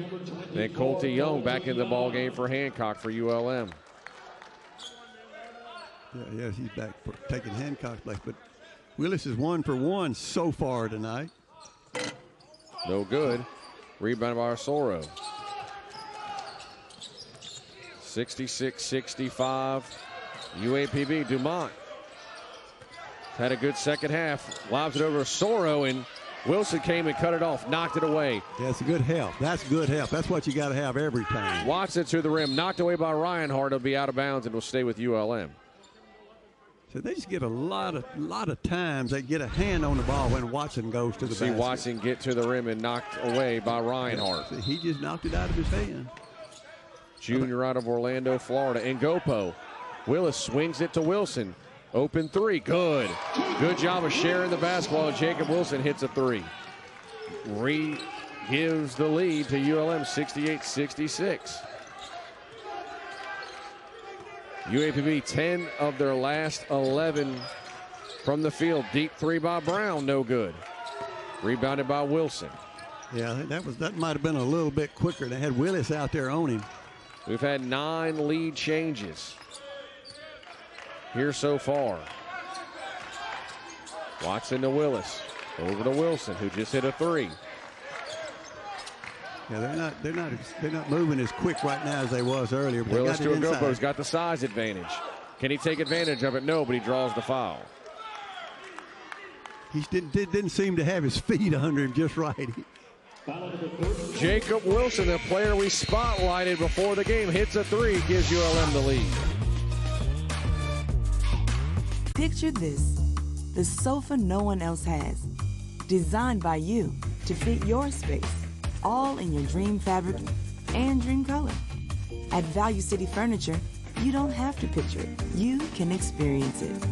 [SPEAKER 1] Then Colty Young back into the ball game for Hancock for ULM.
[SPEAKER 2] Yeah, he's back for taking Hancock's place, but Willis is 1 for 1 so far tonight.
[SPEAKER 1] No good. Rebound by Asoro. 66-65. UAPB. Dumont had a good second half. Lobs it over to Asoro, and Wilson came and cut it off, knocked it away.
[SPEAKER 2] Yeah, it's a good help. That's good help. That's what you got to have every time.
[SPEAKER 1] Watson to the rim, knocked away by Reinhardt. It'll be out of bounds and will stay with ULM.
[SPEAKER 2] So they just get a lot of times they get a hand on the ball when Watson goes to the basket.
[SPEAKER 1] See Watson get to the rim and knocked away by Reinhardt.
[SPEAKER 2] Yeah, he just knocked it out of his hand.
[SPEAKER 1] Junior out of Orlando, Florida. Ngopo. Willis swings it to Wilson. Open three. Good. Good job of sharing the basketball. Jacob Wilson hits a three. Gives the lead to ULM 68-66. UAPB 10 of their last 11 from the field. Deep three by Brown, no good. Rebounded by Wilson.
[SPEAKER 2] Yeah, that might have been a little bit quicker. They had Willis out there on him.
[SPEAKER 1] We've had 9 lead changes here so far. Watson to Willis. Over to Wilson, who just hit a three.
[SPEAKER 2] Yeah, they're not moving as quick right now as they was earlier. But
[SPEAKER 1] Willis to Ngopo's got the size advantage. Can he take advantage of it? No, but he draws the foul.
[SPEAKER 2] He didn't seem to have his feet under him just right.
[SPEAKER 1] Jacob Wilson, the player we spotlighted before the game, hits a three, gives ULM the lead.
[SPEAKER 3] Picture this, the sofa no one else has. Designed by you to fit your space, all in your dream fabric and dream color. At Value City Furniture, you don't have to picture it. You can experience it.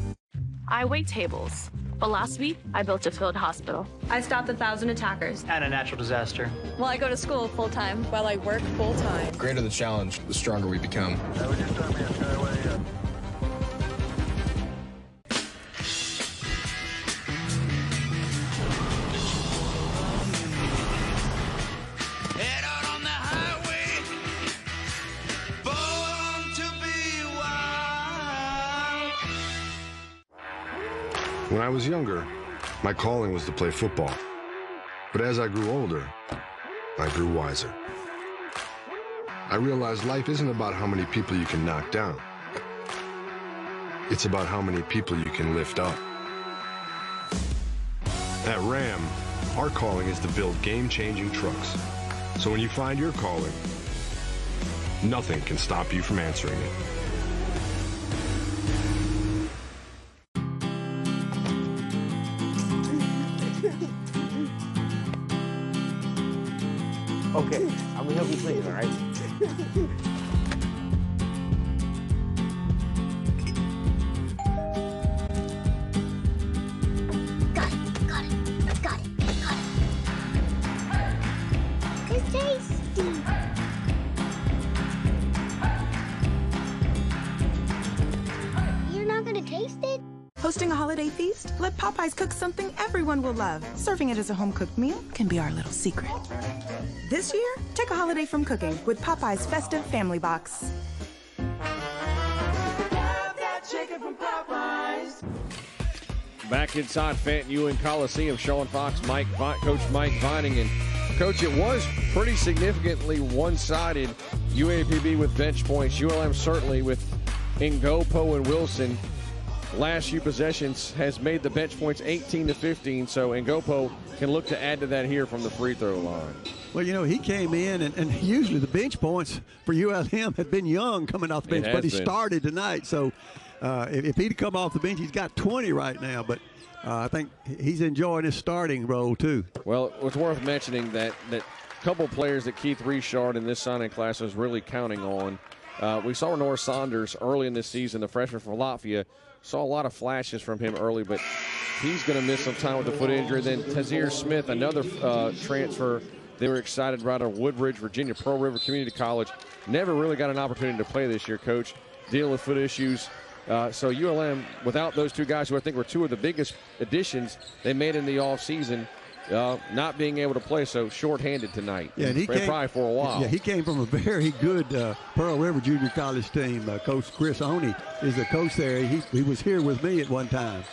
[SPEAKER 4] I wait tables. But last week, I built a field hospital.
[SPEAKER 20] I stopped 1,000 attackers.
[SPEAKER 21] And a natural disaster.
[SPEAKER 20] Well, I go to school full-time while I work full-time.
[SPEAKER 7] The greater the challenge, the stronger we become.
[SPEAKER 9] When I was younger, my calling was to play football. But as I grew older, I grew wiser. I realized life isn't about how many people you can knock down. It's about how many people you can lift up. At Ram, our calling is to build game-changing trucks. So when you find your calling, nothing can stop you from answering it.
[SPEAKER 13] Okay, I'm gonna help you clean, all right?
[SPEAKER 14] Got it. It's tasty. You're not gonna taste it?
[SPEAKER 15] Hosting a holiday feast? Let Popeyes cook something everyone will love. Serving it as a home-cooked meal can be our little secret. This year, take a holiday from cooking with Popeyes Festive Family Box.
[SPEAKER 1] Back inside Fenton Ewing Coliseum, Sean Fox, Coach Mike Vining. And Coach, it was pretty significantly one-sided. UAPB with bench points, ULM certainly with Ngopo and Wilson. Last few possessions has made the bench points 18-15, so Ngopo can look to add to that here from the free throw line.
[SPEAKER 2] Well, you know, he came in, and usually the bench points for ULM had been young coming off the bench, but he started tonight. So if he'd come off the bench, he's got 20 right now, but I think he's enjoying his starting role too.
[SPEAKER 1] Well, it's worth mentioning that couple players that Keith Richard in this signing class was really counting on. We saw Norris Saunders early in this season, the freshman from Latvia. Saw a lot of flashes from him early, but he's going to miss some time with the foot injury. Then Tazir Smith, another transfer. They were excited about out of Woodbridge, Virginia, Pearl River Community College. Never really got an opportunity to play this year, Coach. Dealing with foot issues. So ULM, without those two guys who I think were two of the biggest additions they made in the offseason, not being able to play, so shorthanded tonight.
[SPEAKER 2] Yeah, and he came,
[SPEAKER 1] probably for a while.
[SPEAKER 2] Yeah, he came from a very good Pearl River Junior College team. Coach Chris Oney is the coach there. He was here with me at one time.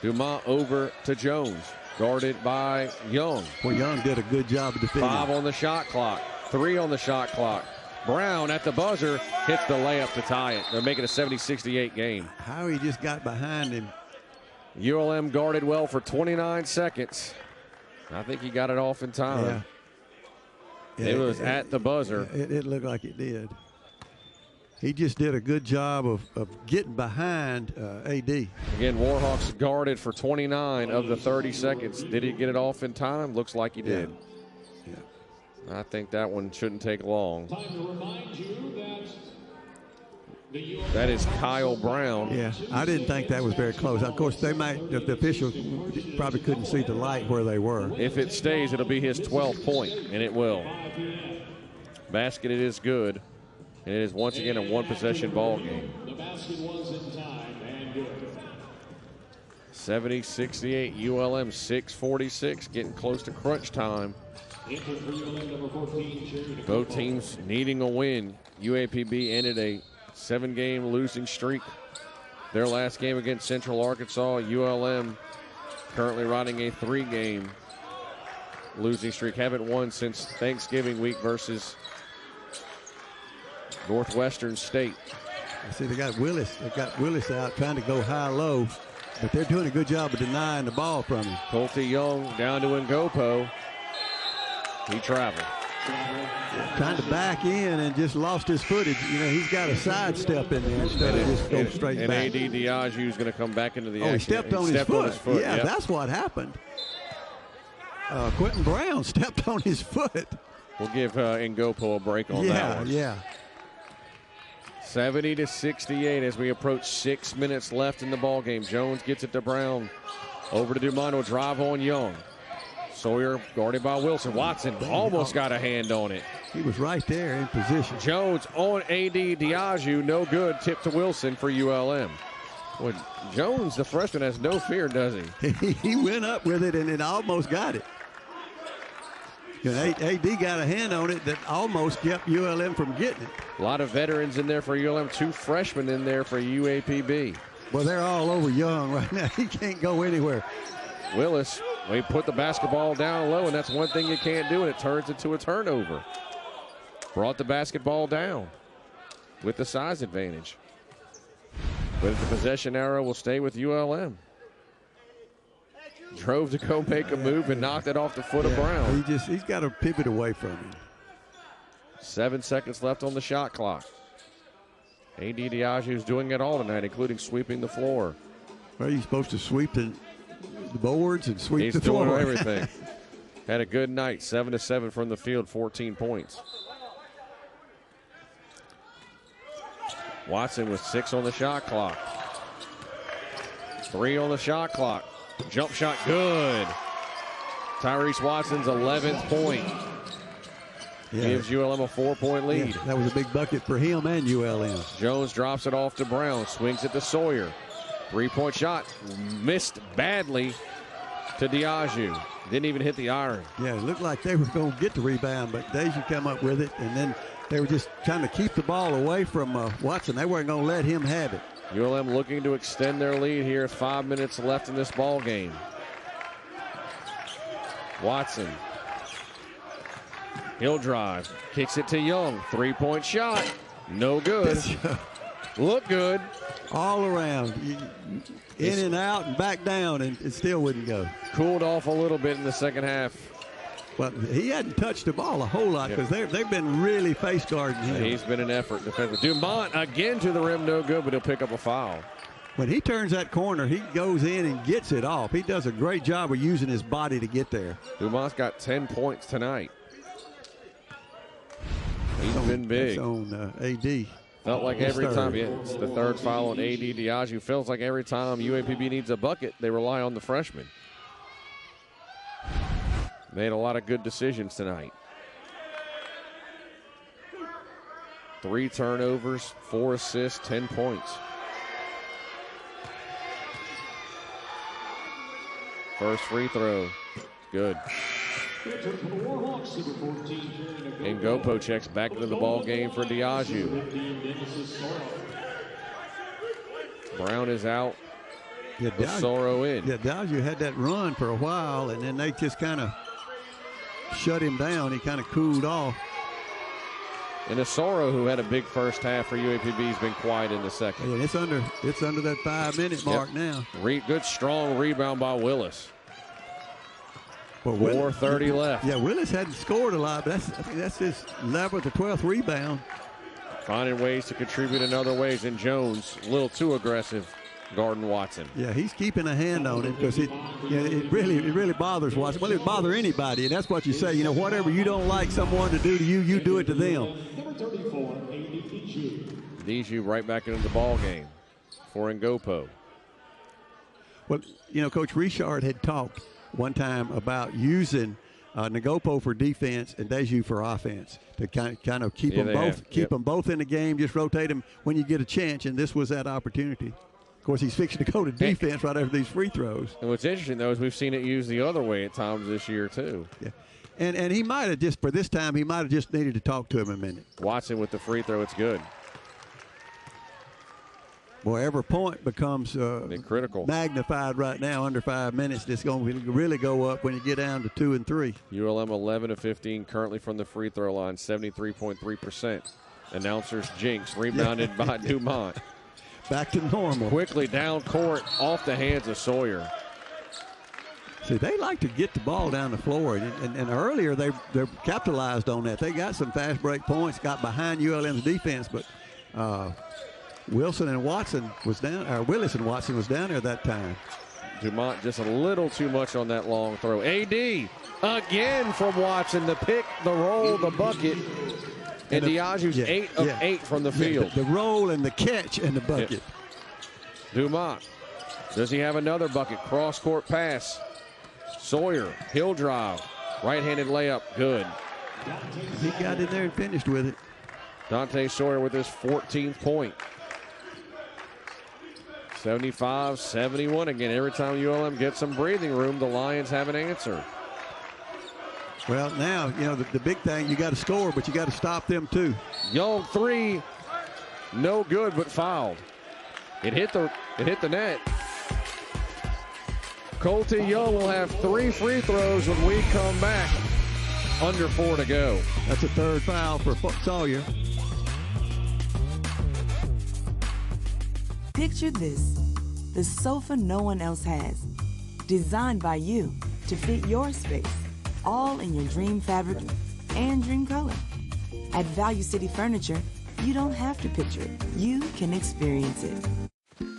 [SPEAKER 1] Dumas over to Jones, guarded by Young.
[SPEAKER 2] Well, Young did a good job of defending.
[SPEAKER 1] 5 on the shot clock, 3 on the shot clock. Brown at the buzzer hits the layup to tie it. They're making a 70-68 game.
[SPEAKER 2] How he just got behind him.
[SPEAKER 1] ULM guarded well for 29 seconds. I think he got it off in time.
[SPEAKER 2] Yeah.
[SPEAKER 1] It was at the buzzer.
[SPEAKER 2] It looked like it did. He just did a good job of getting behind AD.
[SPEAKER 1] Again, Warhawks guarded for 29 of the 30 seconds. Did he get it off in time? Looks like he did.
[SPEAKER 2] Yeah.
[SPEAKER 1] I think that one shouldn't take long.
[SPEAKER 21] Time to remind you
[SPEAKER 1] that is Kyle Brown.
[SPEAKER 2] Yeah, I didn't think that was very close. Of course, the officials probably couldn't see the light where they were.
[SPEAKER 1] If it stays, it'll be his 12th point, and it will. Basket, it is good. And it is once again a one-possession ball game.
[SPEAKER 21] the basket was in time and good.
[SPEAKER 1] 70-68, ULM 6:46, getting close to crunch time. Both teams needing a win. UAPB ended a 7-game losing streak. Their last game against Central Arkansas. ULM currently riding a 3-game losing streak. Haven't won since Thanksgiving week versus Northwestern State.
[SPEAKER 2] I see they got Willis. They got Willis out trying to go high-low, but they're doing a good job of denying the ball from him.
[SPEAKER 1] Colty Young down to Ngopo. He traveled.
[SPEAKER 2] Trying to back in and just lost his footage. You know, he's got a sidestep in there instead of just go straight back.
[SPEAKER 1] And A.D. Diaghiou is going to come back into the action.
[SPEAKER 2] He stepped on his foot. Yeah,
[SPEAKER 1] yep.
[SPEAKER 2] That's what happened. Quentin Brown stepped on his foot.
[SPEAKER 1] We'll give Ngopo a break on that one.
[SPEAKER 2] Yeah.
[SPEAKER 1] 70-68 as we approach 6 minutes left in the ball game. Jones gets it to Brown. Over to Dumont, will drive on Young. Sawyer guarded by Wilson. Watson almost got a hand on it.
[SPEAKER 2] He was right there in position.
[SPEAKER 1] Jones on A.D. Diaghiou, no good. Tip to Wilson for ULM. Well, Jones, the freshman, has no fear, does he?
[SPEAKER 2] He went up with it and it almost got it. You know, A.D. got a hand on it that almost kept ULM from getting it.
[SPEAKER 1] A lot of veterans in there for ULM, 2 freshmen in there for UAPB.
[SPEAKER 2] Well, they're all over Young right now. He can't go anywhere.
[SPEAKER 1] Willis, we put the basketball down low, and that's one thing you can't do, and it turns into a turnover. Brought the basketball down with the size advantage. But the possession arrow will stay with ULM. Drove to go make a move and knocked it off the foot of Brown.
[SPEAKER 2] He's got to pivot away from him.
[SPEAKER 1] 7 seconds left on the shot clock. A.D. Diaghiou's doing it all tonight, including sweeping the floor.
[SPEAKER 2] Well, you're supposed to sweep the boards and sweep the floor.
[SPEAKER 1] He's doing everything. Had a good night, 7-7 from the field, 14 points. Watson with 6 on the shot clock. 3 on the shot clock. Jump shot good. Tyreese Watson's 11th point. Gives ULM a 4-point lead.
[SPEAKER 2] Yeah, that was a big bucket for him and ULM.
[SPEAKER 1] Jones drops it off to Brown. Swings it to Sawyer. 3-point shot. Missed badly to Diaghiou. Didn't even hit the iron.
[SPEAKER 2] Yeah, it looked like they were going to get the rebound, but Diaghiou come up with it, and then they were just trying to keep the ball away from Watson. They weren't going to let him have it.
[SPEAKER 1] ULM looking to extend their lead here. 5 minutes left in this ball game. Watson. He'll drive. Kicks it to Young. 3-point shot. No good. Look good.
[SPEAKER 2] All around. In and out and back down, and it still wouldn't go.
[SPEAKER 1] Cooled off a little bit in the second half.
[SPEAKER 2] Well, he hadn't touched the ball a whole lot because they've been really face guarding him.
[SPEAKER 1] He's been an effort defensively. Dumont again to the rim, no good, but he'll pick up a foul.
[SPEAKER 2] When he turns that corner, he goes in and gets it off. He does a great job of using his body to get there.
[SPEAKER 1] Dumont's got 10 points tonight. He's been big.
[SPEAKER 2] That's on AD.
[SPEAKER 1] Felt like every time, it's the 3rd foul on AD Diaghiou. Feels like every time UAPB needs a bucket, they rely on the freshman. Made a lot of good decisions tonight. 3 turnovers, 4 assists, 10 points. First free throw, good. And Ngopo checks back into the ball game for Diaghiou. Brown is out.
[SPEAKER 2] Yeah,
[SPEAKER 1] Sorrow in.
[SPEAKER 2] Yeah, Diaghiou had that run for a while, and then they just kind of shut him down. He kind of cooled off.
[SPEAKER 1] And Osoro, who had a big first half for UAPB, has been quiet in the second.
[SPEAKER 2] Yeah, it's under that 5-minute mark now.
[SPEAKER 1] Good, strong rebound by Willis.
[SPEAKER 2] Well,
[SPEAKER 1] 4:30 left.
[SPEAKER 2] Yeah, Willis hadn't scored a lot, but I think that's his 11th or 12th rebound.
[SPEAKER 1] Finding ways to contribute in other ways. And Jones, a little too aggressive, guarding Watson.
[SPEAKER 2] Yeah, he's keeping a hand on it because it really bothers Watson. Well, it bother anybody, and that's what you say. Whatever you don't like someone to do to you, you do it to them.
[SPEAKER 1] Dijou right back into the ball game for Ngopo.
[SPEAKER 2] Well, Coach Richard had talked one time about using Ngopo for defense and Dijou for offense to kind of keep them both in the game. Just rotate them when you get a chance, and this was that opportunity. Of course, he's fixing to go to defense right after these free throws.
[SPEAKER 1] And what's interesting, though, is we've seen it used the other way at times this year, too.
[SPEAKER 2] Yeah. And he might have just, for this time, he might have just needed to talk to him a minute.
[SPEAKER 1] Watson with the free throw, it's good.
[SPEAKER 2] Boy, every point becomes
[SPEAKER 1] critical,
[SPEAKER 2] magnified right now under 5 minutes. It's going to really go up when you get down to 2 and 3.
[SPEAKER 1] ULM 11 of 15 currently from the free throw line, 73.3%. Announcers jinx, rebounded by Dumont.
[SPEAKER 2] Back to normal.
[SPEAKER 1] Quickly down court, off the hands of Sawyer.
[SPEAKER 2] See, they like to get the ball down the floor, and earlier they capitalized on that. They got some fast break points, got behind ULM's defense, but Willis and Watson was down there that time.
[SPEAKER 1] Dumont just a little too much on that long throw. AD again from Watson, the pick, the roll, the bucket. And Diagiu's 8 of 8 from the field.
[SPEAKER 2] The roll and the catch and the bucket.
[SPEAKER 1] Yep. Dumont, does he have another bucket? Cross-court pass. Sawyer, hill drive. Right-handed layup, good.
[SPEAKER 2] He got in there and finished with it.
[SPEAKER 1] Dante Sawyer with his 14th point. 75-71. Again, every time ULM gets some breathing room, the Lions have an answer.
[SPEAKER 2] Well, now, the big thing, you got to score, but you got to stop them too.
[SPEAKER 1] Young three, no good, but fouled. It hit the net. Colty Young will have 3 free throws when we come back. Under 4 to go.
[SPEAKER 2] That's a third foul for Sawyer.
[SPEAKER 3] Picture this, the sofa no one else has. Designed by you to fit your space. All in your dream fabric and dream color. At Value City Furniture, you don't have to picture it. You can experience it.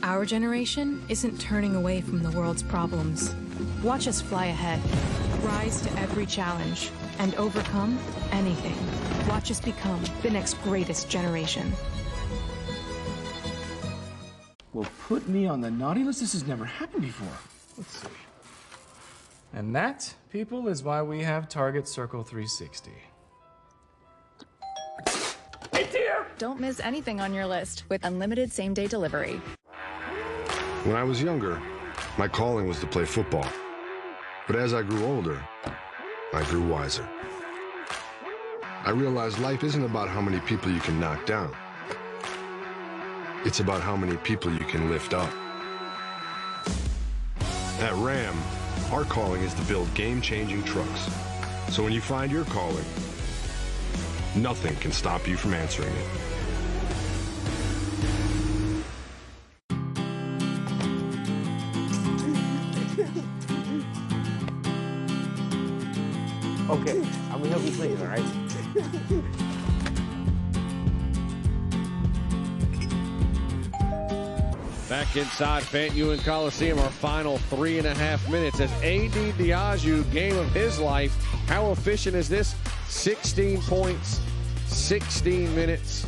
[SPEAKER 18] Our generation isn't turning away from the world's problems. Watch us fly ahead, rise to every challenge, and overcome anything. Watch us become the next greatest generation.
[SPEAKER 19] Well, put me on the naughty list. This has never happened before. Let's see. And that, people, is why we have Target Circle 360.
[SPEAKER 5] Hey, dear! Don't miss anything on your list with unlimited same-day delivery.
[SPEAKER 9] When I was younger, my calling was to play football. But as I grew older, I grew wiser. I realized life isn't about how many people you can knock down. It's about how many people you can lift up. At Ram, our calling is to build game-changing trucks. So when you find your calling, nothing can stop you from answering it.
[SPEAKER 13] Okay, I'm gonna help you clean, all right?
[SPEAKER 1] Back inside Fant Ewing Coliseum, our final 3.5 minutes as A.D. Diagiu, game of his life. How efficient is this? 16 points, 16 minutes,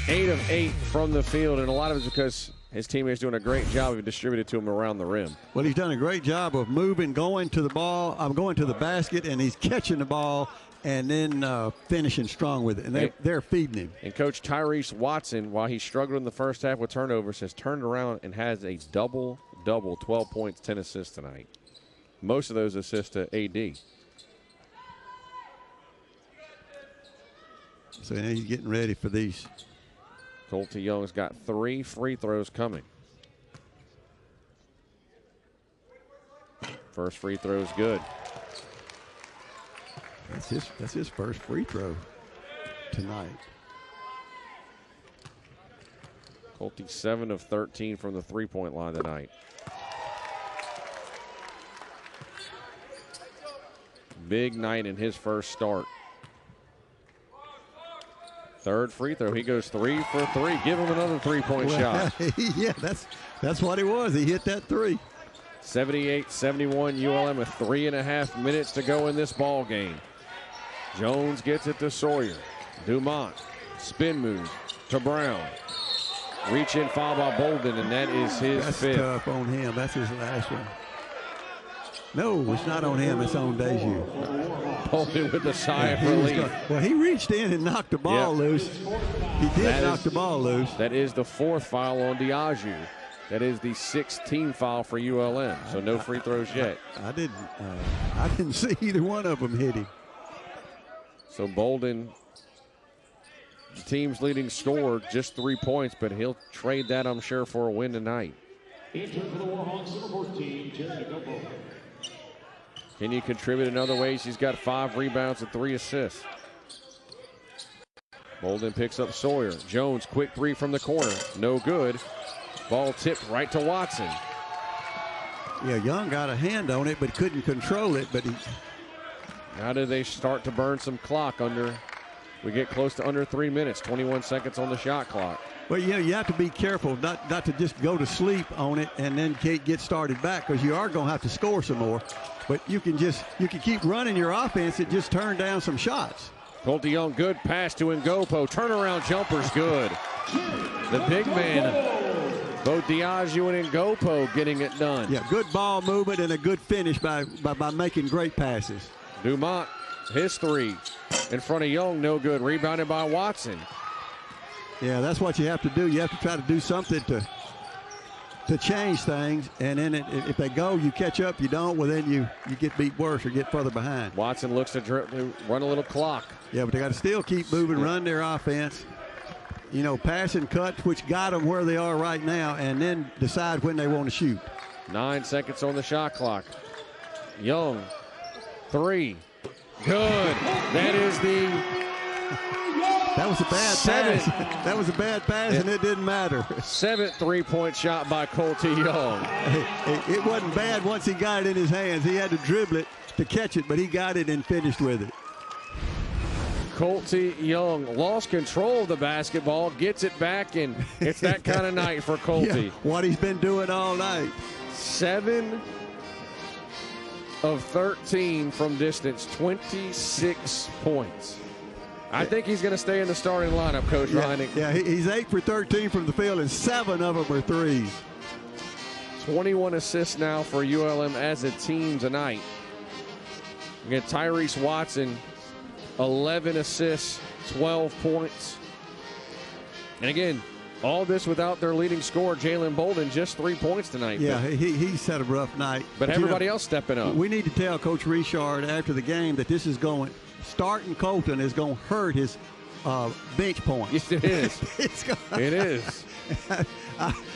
[SPEAKER 1] 8 of 8 from the field, and a lot of it's because his teammates doing a great job of distributing to him around the rim.
[SPEAKER 2] Well, he's done a great job of moving, going to the ball. I'm going to the basket, and he's catching the ball and then finishing strong with it. And they're feeding him.
[SPEAKER 1] And Coach Tyreese Watson, while he struggled in the first half with turnovers, has turned around and has a double-double, 12 points, 10 assists tonight. Most of those assists to A.D.
[SPEAKER 2] So now he's getting ready for these.
[SPEAKER 1] Colty Young's got 3 free throws coming. First free throw is good.
[SPEAKER 2] That's his first free throw. tonight.
[SPEAKER 1] Colte 7 of 13 from the three-point line tonight. Big night in his first start. Third free throw. He goes 3 for 3. Give him another three-point shot.
[SPEAKER 2] Yeah, that's what it was. He hit that three.
[SPEAKER 1] 78-71 ULM with 3.5 minutes to go in this ball game. Jones gets it to Sawyer. Dumont, spin move to Brown. Reach in foul by Bolden, and that is his fifth.
[SPEAKER 2] That's tough on him. That's his last one. No, it's not on him. It's on Deju.
[SPEAKER 1] Bolden with a sigh of relief.
[SPEAKER 2] Well, he reached in and knocked the ball loose. He did knock the ball loose.
[SPEAKER 1] That is the fourth foul on Diaghiou. That is the 16th foul for ULM. So no free throws yet.
[SPEAKER 2] I didn't see either one of them hit him.
[SPEAKER 1] So Bolden, the team's leading scorer, just 3 points, but he'll trade that, I'm sure, for a win tonight. Can you contribute in other ways? He's got 5 rebounds and 3 assists. Bolden picks up Sawyer. Jones, quick three from the corner. No good. Ball tipped right to Watson.
[SPEAKER 2] Yeah, Young got a hand on it, but couldn't control it. But
[SPEAKER 1] now do they start to burn some clock under? We get close to under 3 minutes, 21 seconds on the shot clock.
[SPEAKER 2] Well, yeah, you have to be careful not to just go to sleep on it and then get started back, because you are going to have to score some more. But you can keep running your offense and just turn down some shots.
[SPEAKER 1] Colte Young, good pass to Ngopo. Turnaround jumper's good. The big man, both Diaghiou and Ngopo getting it done.
[SPEAKER 2] Yeah, good ball movement and a good finish by making great passes.
[SPEAKER 1] Dumont, his three in front of Young, no good. Rebounded by Watson.
[SPEAKER 2] Yeah, that's what you have to do. You have to try to do something to change things, and then if they go, you catch up. You don't, well, then you get beat worse or get further behind.
[SPEAKER 1] Watson looks to run a little clock.
[SPEAKER 2] Yeah, but they got to still keep moving, run their offense. You know, pass and cut, which got them where they are right now, and then decide when they want to shoot.
[SPEAKER 1] 9 seconds on the shot clock. Young, three, good. That is
[SPEAKER 2] That was a bad pass. That was a bad pass, and it didn't matter.
[SPEAKER 1] 7th three-point shot by Colte Young.
[SPEAKER 2] It wasn't bad once he got it in his hands. He had to dribble it to catch it, but he got it and finished with it.
[SPEAKER 1] Colte Young lost control of the basketball, gets it back, and it's that kind of night for Colte.
[SPEAKER 2] Yeah, what he's been doing all night.
[SPEAKER 1] 7 of 13 from distance, 26 points. I think he's going to stay in the starting lineup, Coach Reining.
[SPEAKER 2] Yeah, he's 8 for 13 from the field, and 7 of them are threes.
[SPEAKER 1] 21 assists now for ULM as a team tonight. Again, Tyreese Watson, 11 assists, 12 points. And again, all this without their leading scorer, Jalen Bolden, just 3 points tonight.
[SPEAKER 2] Yeah, he's had a rough night.
[SPEAKER 1] But everybody else stepping up.
[SPEAKER 2] We need to tell Coach Richard after the game that this is going – starting Colton is going to hurt his bench points.
[SPEAKER 1] Yes, it is. It is.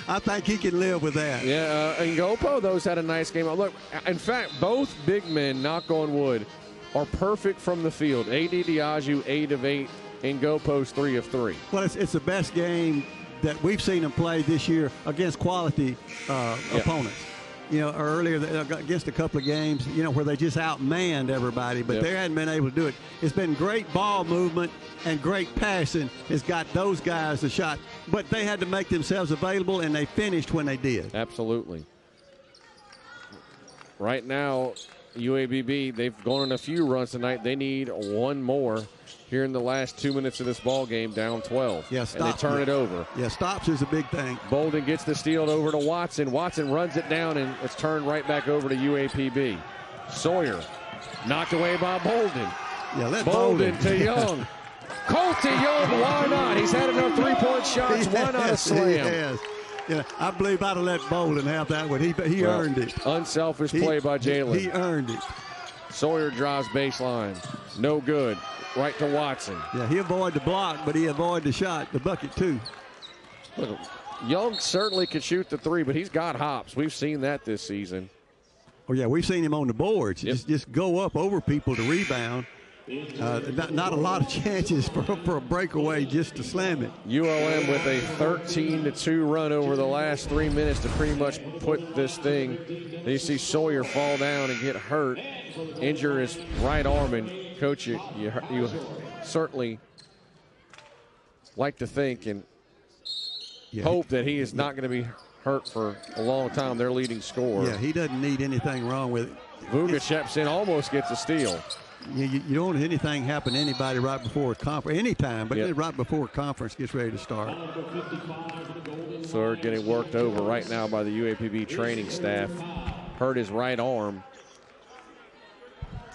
[SPEAKER 2] I think he can live with that.
[SPEAKER 1] Yeah, Ngopo, those had a nice game. Look, in fact, both big men, knock on wood, are perfect from the field. AD Diaghiou, 8 of 8, and Ngopo's 3 of 3.
[SPEAKER 2] Well, it's the best game that we've seen him play this year against quality opponents. You know, earlier against a couple of games, you know, where they just outmanned everybody, but they hadn't been able to do it. It's been great ball movement and great passing has got those guys a shot, but they had to make themselves available, and they finished when they did.
[SPEAKER 1] Absolutely. Right now, UAPB, they've gone on a few runs tonight. They need one more here in the last 2 minutes of this ball game, down 12.
[SPEAKER 2] Yeah,
[SPEAKER 1] and they turn it over.
[SPEAKER 2] Yeah, stops is a big thing.
[SPEAKER 1] Bolden gets the steal over to Watson. Watson runs it down, and it's turned right back over to UAPB. Sawyer knocked away by Bolden.
[SPEAKER 2] Yeah, let
[SPEAKER 1] Bolden to Young. Colte Young, why not? He's had enough three-point shots. Why not a slam?
[SPEAKER 2] Yes. Yeah, I believe I'd have let Bolden have that one. He earned it.
[SPEAKER 1] Unselfish play by Jalen.
[SPEAKER 2] He earned it.
[SPEAKER 1] Sawyer drives baseline. No good. Right to Watson.
[SPEAKER 2] Yeah, he avoided the block, but he avoided the shot, the bucket too.
[SPEAKER 1] Look, Young certainly can shoot the three, but he's got hops. We've seen that this season.
[SPEAKER 2] Oh, yeah, we've seen him on the boards.
[SPEAKER 1] Yep.
[SPEAKER 2] Just go up over people to rebound. Not a lot of chances for a breakaway just to slam it.
[SPEAKER 1] ULM with a 13-2 run over the last 3 minutes to pretty much put this thing. You see Sawyer fall down and get hurt, injure his right arm, and Coach, you certainly like to think and hope that he is not going to be hurt for a long time. Their leading scorer.
[SPEAKER 2] Yeah, he doesn't need anything wrong with it.
[SPEAKER 1] Vuga steps in, almost gets a steal.
[SPEAKER 2] You don't want anything happen to anybody right before a conference, anytime, but right before a conference gets ready to start.
[SPEAKER 1] So they're getting worked over right now by the UAPB training staff. Hurt his right arm.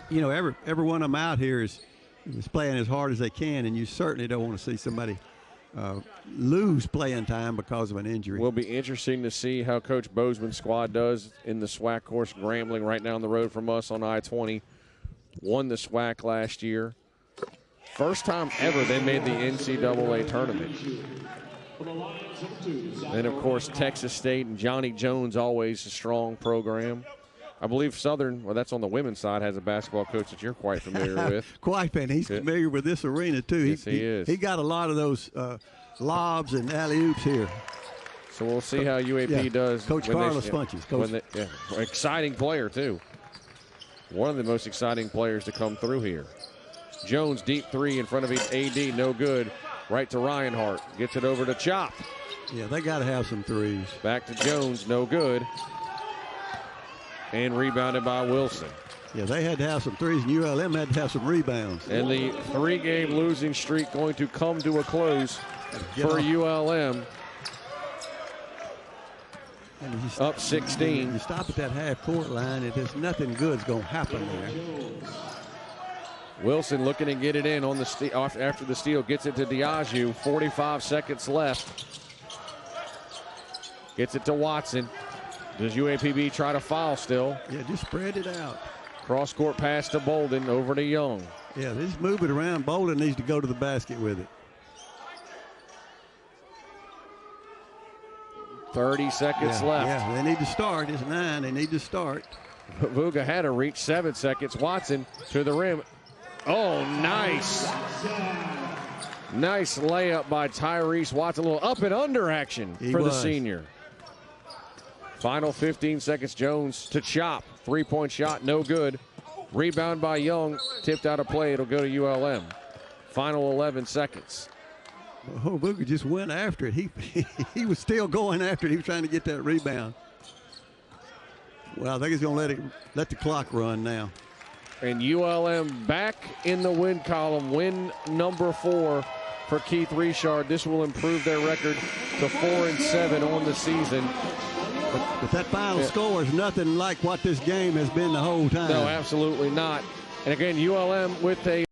[SPEAKER 2] You know, every one of them out here is playing as hard as they can, and you certainly don't want to see somebody lose playing time because of an injury.
[SPEAKER 1] Will be interesting to see how Coach Bozeman's squad does in the SWAC course. Grambling right down the road from us on I-20. Won the SWAC last year. First time ever they made the NCAA tournament. And, of course, Texas State and Johnny Jones, always a strong program. I believe Southern, well, that's on the women's side, has a basketball coach that you're quite familiar with.
[SPEAKER 2] Quite, and he's familiar with this arena, too.
[SPEAKER 1] Yes, he is.
[SPEAKER 2] He got a lot of those lobs and alley-oops here.
[SPEAKER 1] So we'll see how UAP does.
[SPEAKER 2] Coach Carlos Funches.
[SPEAKER 1] Exciting player, too. One of the most exciting players to come through here. Jones, deep three in front of his AD, no good. Right to Reinhardt. Gets it over to Chop.
[SPEAKER 2] Yeah, they got to have some threes.
[SPEAKER 1] Back to Jones, no good. And rebounded by Wilson.
[SPEAKER 2] Yeah, they had to have some threes, and ULM had to have some rebounds.
[SPEAKER 1] And the 3-game losing streak going to come to a close for ULM. Up 16.
[SPEAKER 2] You stop at that half-court line, and there's nothing good's going to happen there.
[SPEAKER 1] Wilson looking to get it in on the after the steal. Gets it to Diaghiou. 45 seconds left. Gets it to Watson. Does UAPB try to foul still?
[SPEAKER 2] Yeah, just spread it out.
[SPEAKER 1] Cross-court pass to Bolden, over to Young.
[SPEAKER 2] Yeah, they just move it around. Bolden needs to go to the basket with it.
[SPEAKER 1] 30 seconds left.
[SPEAKER 2] Yeah, they need to start. It's 9. They need to start.
[SPEAKER 1] Vuga had to reach 7 seconds. Watson to the rim. Oh, nice. Nice layup by Tyreese Watson. A little up and under action for the senior. Final 15 seconds. Jones to Chop. 3-point shot, no good. Rebound by Young. Tipped out of play. It'll go to ULM. Final 11 seconds.
[SPEAKER 2] Oh, Booker just went after it. He was still going after it. He was trying to get that rebound. Well, I think he's going to let the clock run now.
[SPEAKER 1] And ULM back in the win column. Win number 4 for Keith Richard. This will improve their record to 4-7 on the season.
[SPEAKER 2] But that final score is nothing like what this game has been the whole time.
[SPEAKER 1] No, absolutely not. And again, ULM with a